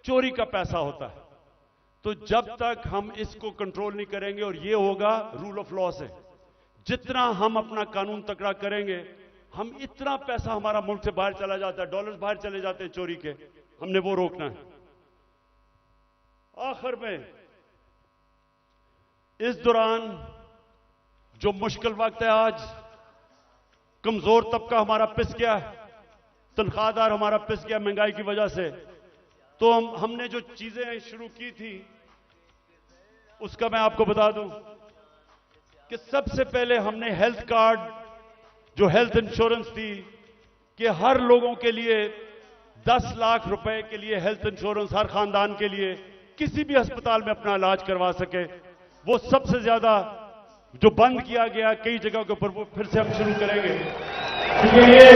चोरी का पैसा होता है। तो जब तक हम इसको कंट्रोल नहीं करेंगे, और ये होगा रूल ऑफ लॉ से, जितना हम अपना कानून तकड़ा करेंगे, हम इतना पैसा हमारा मुल्क से बाहर चला जाता है, डॉलर्स बाहर चले जाते हैं चोरी के, हमने वो रोकना है। आखिर में इस दौरान जो मुश्किल वक्त है, आज कमजोर तबका हमारा पिस गया है, तनख्वाहदार हमारा पिस गया महंगाई की वजह से। तो हमने जो चीजें शुरू की थी उसका मैं आपको बता दूं कि सबसे पहले हमने हेल्थ कार्ड, जो हेल्थ इंश्योरेंस थी, कि हर लोगों के लिए 10 लाख रुपए के लिए हेल्थ इंश्योरेंस हर खानदान के लिए किसी भी अस्पताल में अपना इलाज करवा सके, वो सबसे ज्यादा जो बंद किया गया कई जगहों के ऊपर, वो फिर से हम शुरू करेंगे। क्योंकि ये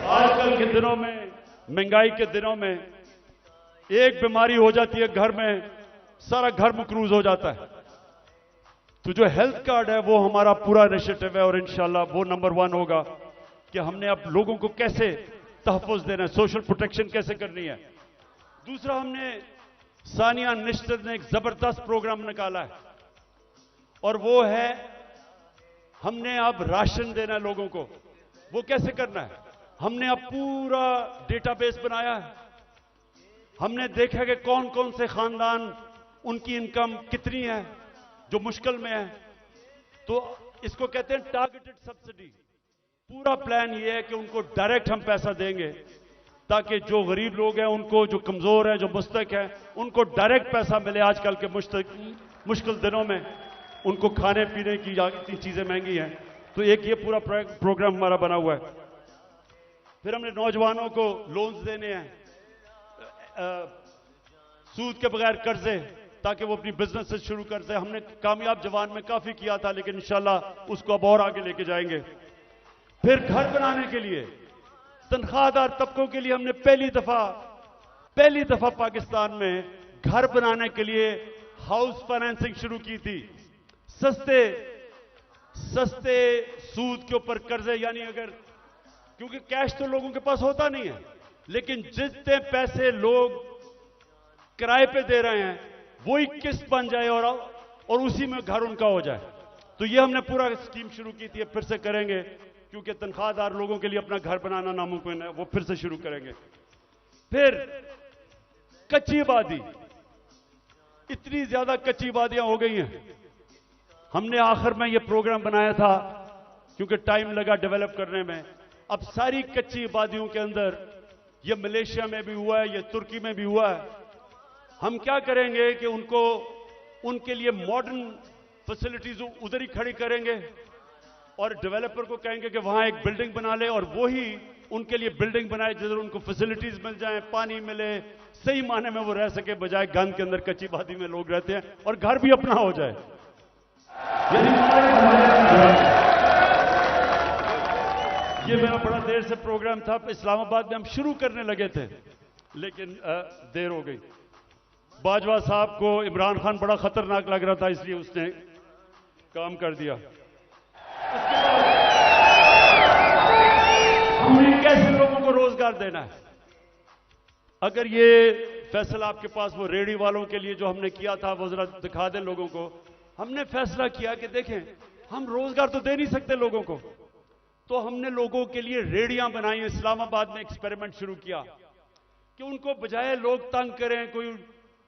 आजकल के दिनों में, महंगाई के दिनों में, एक बीमारी हो जाती है घर में, सारा घर मकरूज हो जाता है। तो जो हेल्थ कार्ड है वो हमारा पूरा इनिशिएटिव है, और इंशाल्लाह वो नंबर 1 होगा कि हमने अब लोगों को कैसे तहफ़्फ़ुज़ देना है, सोशल प्रोटेक्शन कैसे करनी है। दूसरा, हमने सानिया निश्चित ने एक जबरदस्त प्रोग्राम निकाला है, और वो है हमने अब राशन देना है लोगों को। वो कैसे करना है? हमने अब पूरा डेटाबेस बनाया है। हमने देखा कि कौन कौन से खानदान, उनकी इनकम कितनी है जो मुश्किल में है। तो इसको कहते हैं टारगेटेड सब्सिडी। पूरा प्लान ये है कि उनको डायरेक्ट हम पैसा देंगे, ताकि जो गरीब लोग हैं उनको, जो कमजोर हैं, जो मुस्तक हैं, उनको डायरेक्ट पैसा मिले। आजकल के मुश्किल दिनों में उनको खाने पीने की इतनी चीजें महंगी हैं। तो एक ये पूरा प्रोग्राम हमारा बना हुआ है। फिर हमने नौजवानों को लोन्स देने हैं, सूद के बगैर कर्जे, ताकि वो अपनी बिजनेस शुरू कर दे। हमने कामयाब जवान में काफी किया था, लेकिन इंशाल्लाह उसको अब और आगे लेके जाएंगे। फिर घर बनाने के लिए, तनख्वाहदार तबकों के लिए हमने पहली दफा पाकिस्तान में घर बनाने के लिए हाउस फाइनेंसिंग शुरू की थी। सस्ते सूद के ऊपर कर्जे, यानी अगर, क्योंकि कैश तो लोगों के पास होता नहीं है, लेकिन जितने पैसे लोग किराए पे दे रहे हैं वही किस्त बन जाए और उसी में घर उनका हो जाए। तो ये हमने पूरा स्कीम शुरू की थी, फिर से करेंगे, क्योंकि तनख्वाहदार लोगों के लिए अपना घर बनाना नामुमकिन है, वो फिर से शुरू करेंगे। फिर कच्ची आबादी, इतनी ज्यादा कच्ची आबादियां हो गई हैं। हमने आखिर में ये प्रोग्राम बनाया था, क्योंकि टाइम लगा डेवलप करने में। अब सारी कच्ची आबादियों के अंदर, ये मलेशिया में भी हुआ है, ये तुर्की में भी हुआ है, हम क्या करेंगे कि उनके लिए मॉडर्न फैसिलिटीज उधर ही खड़ी करेंगे, और डेवलपर को कहेंगे कि वहां एक बिल्डिंग बना ले, और वो ही उनके लिए बिल्डिंग बनाए जिधर उनको फैसिलिटीज मिल जाए, पानी मिले, सही माने में वो रह सके, बजाय गंद के अंदर कच्ची आबादी में लोग रहते हैं, और घर भी अपना हो जाए। ये मेरा बड़ा देर से प्रोग्राम था, इस्लामाबाद में हम शुरू करने लगे थे, लेकिन देर हो गई। बाजवा साहब को इमरान खान बड़ा खतरनाक लग रहा था, इसलिए उसने काम कर दिया। हमने कैसे लोगों को रोजगार देना है? अगर ये फैसला आपके पास, वो रेहड़ी वालों के लिए जो हमने किया था, वो जरा दिखा दें लोगों को। हमने फैसला किया कि देखें, हम रोजगार तो दे नहीं सकते लोगों को, तो हमने लोगों के लिए रेहड़ियां बनाई। इस्लामाबाद में एक्सपेरिमेंट शुरू किया कि उनको बजाय लोग तंग करें, कोई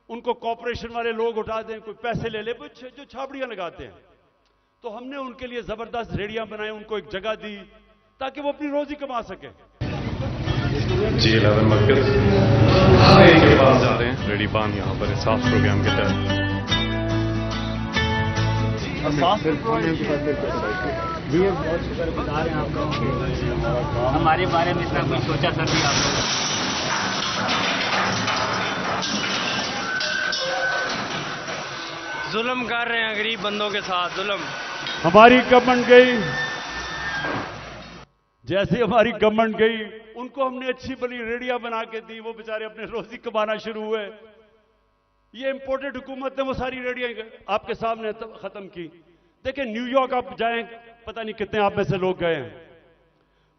उनको कॉर्पोरेशन वाले लोग उठा दें, कोई पैसे ले ले, जो छाबड़ियां लगाते हैं, तो हमने उनके लिए जबरदस्त रेहड़ियां बनाई, उनको एक जगह दी ताकि वो अपनी रोजी कमा सके। G11 मरकज के पास जा रहे हैं, रेडी पान यहाँ पर साफ प्रोग्राम के तहत। हमारे बारे में इतना कुछ सोचा सर भी आप लोगों ने? जुल्म कर रहे हैं गरीब बंदों के साथ, जुल्म। हमारी गवर्नमेंट गई, जैसे हमारी गवर्नमेंट गई, उनको हमने अच्छी बड़ी रेडिया बना के दी, वो बेचारे अपने रोजी कमाना शुरू हुए। ये इंपोर्टेड हुकूमत ने वो सारी रेडियां आपके सामने खत्म की। देखिए न्यूयॉर्क आप जाएं, पता नहीं कितने आप में से लोग गए हैं,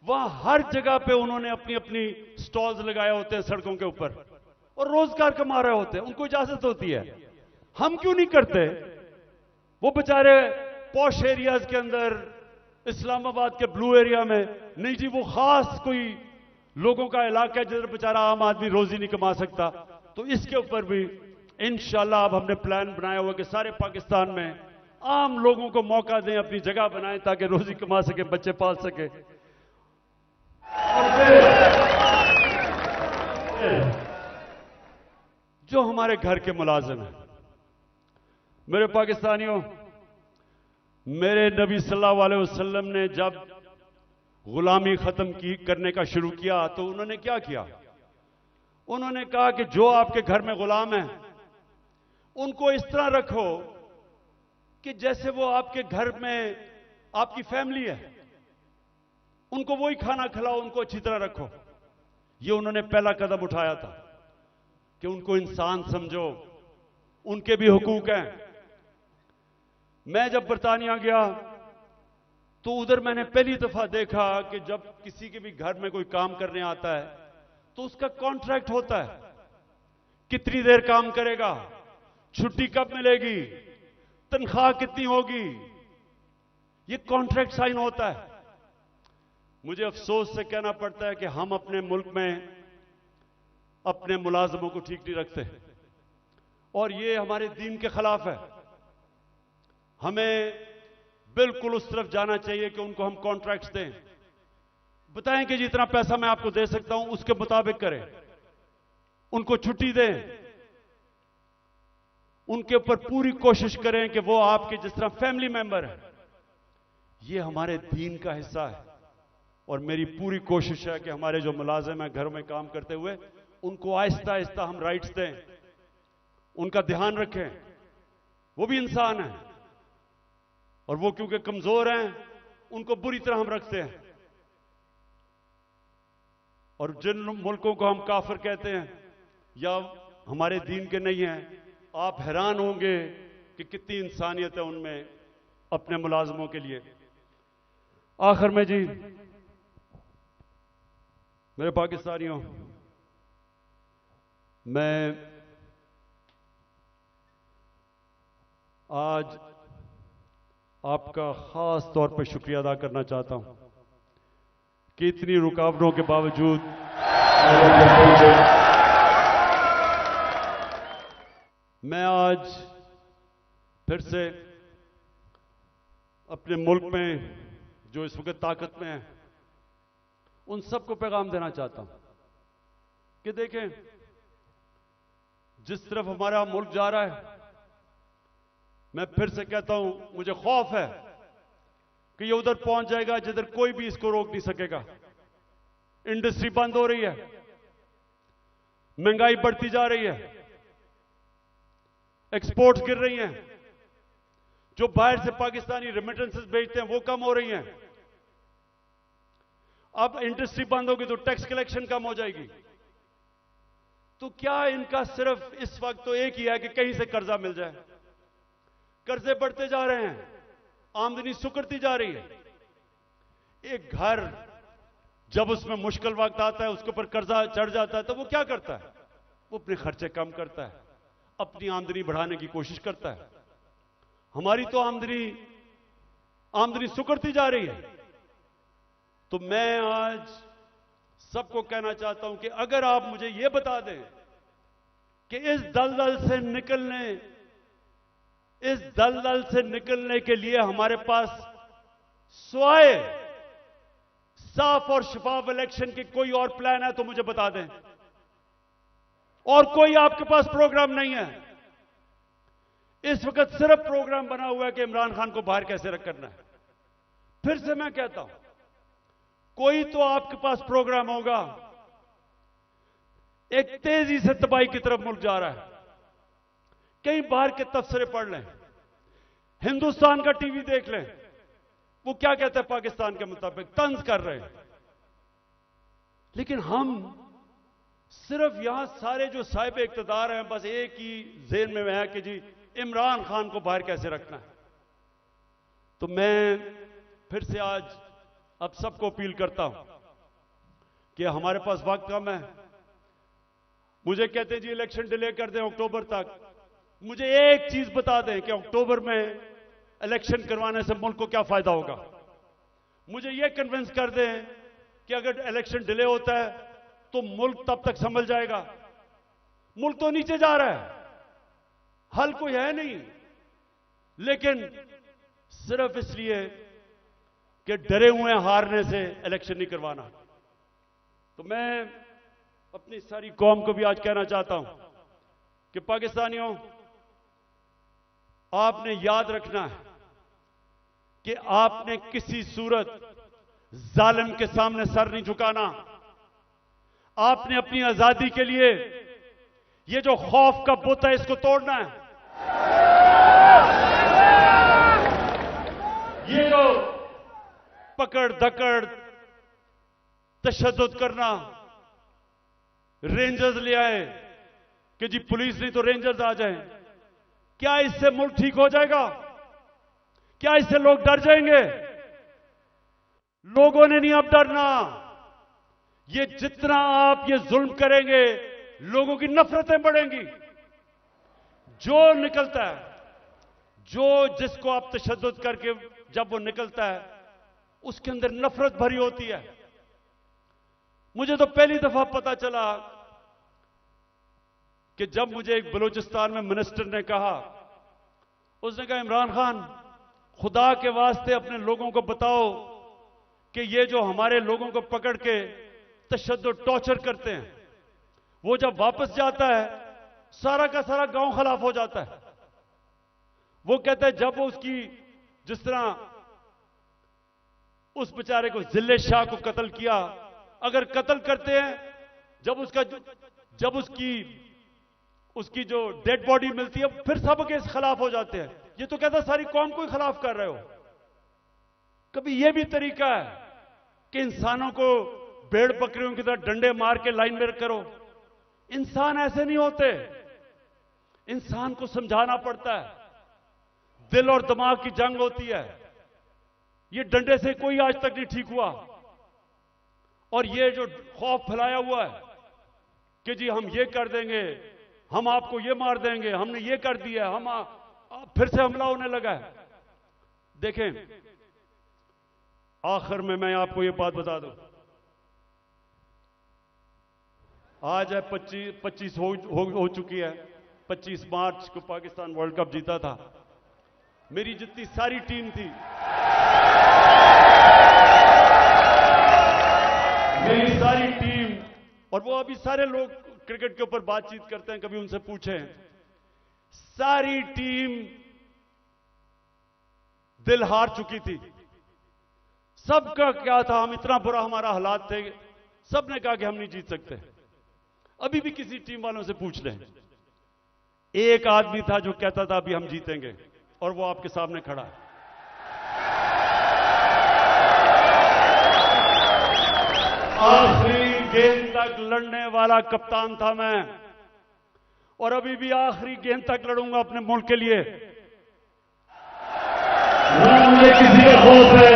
वहां हर जगह पे उन्होंने अपनी अपनी स्टॉल्स लगाए होते हैं सड़कों के ऊपर और रोजगार कमा रहे होते हैं, उनको इजाजत होती है। हम क्यों नहीं करते? वो बेचारे पॉश एरियाज के अंदर, इस्लामाबाद के ब्लू एरिया में नहीं जी, वो खास कोई लोगों का इलाका है जिधर बेचारा आम आदमी रोजी नहीं कमा सकता। तो इसके ऊपर भी इंशाल्लाह अब हमने प्लान बनाया हुआ कि सारे पाकिस्तान में आम लोगों को मौका दें, अपनी जगह बनाएं ताकि रोजी कमा सके, बच्चे पाल सके। जो हमारे घर के मुलाजिम हैं, मेरे पाकिस्तानियों, मेरे नबी सल्लल्लाहु अलैहि वसल्लम ने जब गुलामी खत्म करने का शुरू किया तो उन्होंने क्या किया? उन्होंने कहा कि जो आपके घर में गुलाम है उनको इस तरह रखो कि जैसे वो आपके घर में आपकी फैमिली है, उनको वही खाना खिलाओ, उनको अच्छी तरह रखो। ये उन्होंने पहला कदम उठाया था कि उनको इंसान समझो, उनके भी हुकूक हैं। मैं जब बरतानिया गया तो उधर मैंने पहली दफा देखा कि जब किसी के भी घर में कोई काम करने आता है तो उसका कॉन्ट्रैक्ट होता है, कितनी देर काम करेगा, छुट्टी कब मिलेगी, तनख्वाह कितनी होगी, ये कॉन्ट्रैक्ट साइन होता है। मुझे अफसोस से कहना पड़ता है कि हम अपने मुल्क में अपने मुलाजमों को ठीक नहीं रखते और ये हमारे दीन के खिलाफ है। हमें बिल्कुल उस तरफ जाना चाहिए कि उनको हम कॉन्ट्रैक्ट्स दें, बताएं कि जितना पैसा मैं आपको दे सकता हूं उसके मुताबिक करें, उनको छुट्टी दें, उनके ऊपर पूरी कोशिश करें कि वो आपके जिस तरह फैमिली मेंबर है। ये हमारे दीन का हिस्सा है और मेरी पूरी कोशिश है कि हमारे जो मुलाजिम हैं घरों में काम करते हुए उनको आहिस्ता आहिस्ता हम राइट्स दें, उनका ध्यान रखें। वो भी इंसान है और वो क्योंकि कमजोर हैं उनको बुरी तरह हम रखते हैं। और जिन मुल्कों को हम काफिर कहते हैं या हमारे दीन के नहीं हैं, आप हैरान होंगे कि कितनी इंसानियत है उनमें अपने मुलाजमों के लिए। आखिर में जी मेरे पाकिस्तानियों, मैं आज आपका खास तौर पर शुक्रिया अदा करना चाहता हूं कि इतनी रुकावटों के बावजूद मैं आज फिर से अपने मुल्क में जो इस वक्त ताकत में है उन सबको पैगाम देना चाहता हूं कि देखें, जिस तरफ हमारा मुल्क जा रहा है, मैं फिर से कहता हूं, मुझे खौफ है कि ये उधर पहुंच जाएगा जिधर कोई भी इसको रोक नहीं सकेगा। इंडस्ट्री बंद हो रही है, महंगाई बढ़ती जा रही है, एक्सपोर्ट्स गिर रही हैं, जो बाहर से पाकिस्तानी रेमिटेंसेस भेजते हैं वो कम हो रही हैं। अब इंडस्ट्री बंद होगी तो टैक्स कलेक्शन कम हो जाएगी। तो क्या इनका सिर्फ इस वक्त तो एक ही है कि कहीं से कर्जा मिल जाए। कर्जे बढ़ते जा रहे हैं, आमदनी सुकड़ती जा रही है। एक घर जब उसमें मुश्किल वक्त आता है, उसके ऊपर कर्जा चढ़ जाता है, तो वो क्या करता है? वो अपने खर्चे कम करता है, अपनी आमदनी बढ़ाने की कोशिश करता है। हमारी तो आमदनी सुकड़ती जा रही है। तो मैं आज सबको कहना चाहता हूं कि अगर आप मुझे यह बता दें कि इस दलदल से निकलने के लिए हमारे पास स्वाय साफ और शफाफ इलेक्शन की कोई और प्लान है तो मुझे बता दें। और कोई आपके पास प्रोग्राम नहीं है। इस वक्त सिर्फ प्रोग्राम बना हुआ है कि इमरान खान को बाहर कैसे करना है। फिर से मैं कहता हूं, कोई तो आपके पास प्रोग्राम होगा। एक तेजी से तबाही की तरफ मुल्क जा रहा है। कहीं बाहर के तबसरे पढ़ लें, हिंदुस्तान का टीवी देख लें, वो क्या कहते हैं पाकिस्तान के मुताबिक तंज कर रहे हैं। लेकिन हम सिर्फ यहां सारे जो साहिब इख्तिदार हैं बस एक ही ज़हन में है कि जी इमरान खान को बाहर कैसे रखना है। तो मैं फिर से आज अब सबको अपील करता हूं कि हमारे पास वक्त कम है। मुझे कहते हैं जी इलेक्शन डिले कर दें अक्टूबर तक। मुझे एक चीज बता दें कि अक्टूबर में इलेक्शन करवाने से मुल्क को क्या फायदा होगा। मुझे यह कन्विंस कर दें कि अगर इलेक्शन डिले होता है तो मुल्क तब तक संभल जाएगा। मुल्क तो नीचे जा रहा है, हल कोई है नहीं, लेकिन सिर्फ इसलिए कि डरे हुए हारने से इलेक्शन नहीं करवाना। तो मैं अपनी सारी कौम को भी आज कहना चाहता हूं कि पाकिस्तानियों, आपने याद रखना है कि आपने किसी सूरत जालिम के सामने सर नहीं झुकाना। आपने अपनी आजादी के लिए ये जो खौफ का बुत है इसको तोड़ना है। ये जो पकड़ धकड़ तशद्दुद करना, रेंजर्स ले आए कि जी पुलिस नहीं तो रेंजर्स आ जाएं, क्या इससे मुल्क ठीक हो जाएगा? क्या इससे लोग डर जाएंगे? लोगों ने नहीं अब डरना। ये जितना आप ये जुल्म करेंगे लोगों की नफरतें बढ़ेंगी। जो निकलता है, जो जिसको आप तशद्दुद करके जब वो निकलता है उसके अंदर नफरत भरी होती है। मुझे तो पहली दफा पता चला कि जब मुझे एक बलूचिस्तान में मिनिस्टर ने कहा, उसने कहा इमरान खान खुदा के वास्ते अपने लोगों को बताओ कि ये जो हमारे लोगों को पकड़ के तशद्दुद टॉर्चर करते हैं, वो जब वापस जाता है सारा का सारा गांव खिलाफ हो जाता है। वो कहता है जब वो उसकी जिस तरह उस बेचारे को जिले शाह को कत्ल किया, अगर कत्ल करते हैं जब उसकी जो डेड बॉडी मिलती है फिर सब के खिलाफ हो जाते हैं। ये तो कहता सारी कौम को ही खिलाफ कर रहे हो। कभी यह भी तरीका है कि इंसानों को भेड़ बकरियों की तरह डंडे मार के लाइन में करो? इंसान ऐसे नहीं होते। इंसान को समझाना पड़ता है, दिल और दिमाग की जंग होती है। ये डंडे से कोई आज तक नहीं ठीक हुआ। और ये जो खौफ फैलाया हुआ है कि जी हम ये कर देंगे, हम आपको ये मार देंगे, हमने ये कर दिया, फिर से हमला होने लगा है। देखें, आखिर में मैं आपको ये बात बता दूं, आज है 25 हो चुकी है। 25 मार्च को पाकिस्तान वर्ल्ड कप जीता था। मेरी जितनी सारी टीम थी, मेरी सारी टीम, और वो अभी सारे लोग क्रिकेट के ऊपर बातचीत करते हैं, कभी उनसे पूछें, सारी टीम दिल हार चुकी थी। सबका क्या था, हम इतना बुरा हमारा हालात थे, सबने कहा कि हम नहीं जीत सकते। अभी भी किसी टीम वालों से पूछ लें, एक आदमी था जो कहता था अभी हम जीतेंगे, और वो आपके सामने खड़ा है। आखिरी गेंद तक लड़ने वाला कप्तान था मैं, और अभी भी आखिरी गेंद तक लड़ूंगा अपने मुल्क के लिए। मुझे किसी का खौफ है।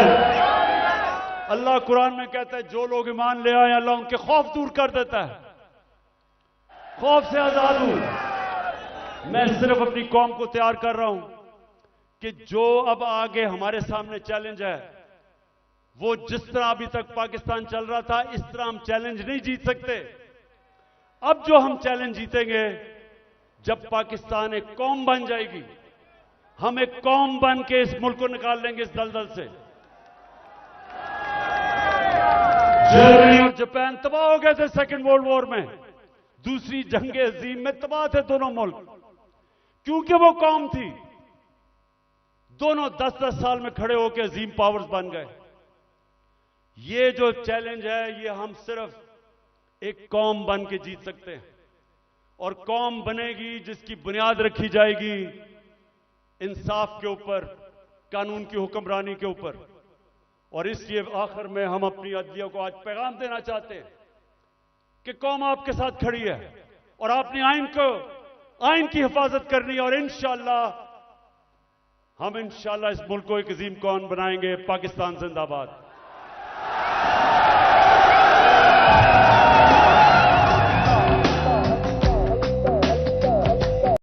अल्लाह कुरान में कहता है जो लोग ईमान ले आए अल्लाह उनके खौफ दूर कर देता है, खौफ से आजाद हूं। मैं सिर्फ अपनी कौम को तैयार कर रहा हूं कि जो अब आगे हमारे सामने चैलेंज है, वो जिस तरह अभी तक पाकिस्तान चल रहा था इस तरह हम चैलेंज नहीं जीत सकते। अब जो हम चैलेंज जीतेंगे जब पाकिस्तान एक कौम बन जाएगी, हम एक कौम बन के इस मुल्क को निकाल लेंगे इस दलदल से। जर्मनी और जापान तबाह हो गए थे सेकेंड वर्ल्ड वॉर में, दूसरी जंग अजीम में तबाह थे दोनों मुल्क, क्योंकि वो कौम थी। दोनों 10-10 साल में खड़े होकर अजीम पावर्स बन गए। ये जो चैलेंज है ये हम सिर्फ एक कौम बन के जीत सकते हैं, और कौम बनेगी जिसकी बुनियाद रखी जाएगी इंसाफ के ऊपर, कानून की हुक्मरानी के ऊपर। और इसलिए आखिर में हम अपनी अदलिया को आज पैगाम देना चाहते हैं कि कौम आपके साथ खड़ी है और आपने आइन की हिफाजत करनी है, और इंशाअल्लाह हम इंशाअल्लाह इस मुल्क को एक अजीम कौम बनाएंगे। पाकिस्तान जिंदाबाद।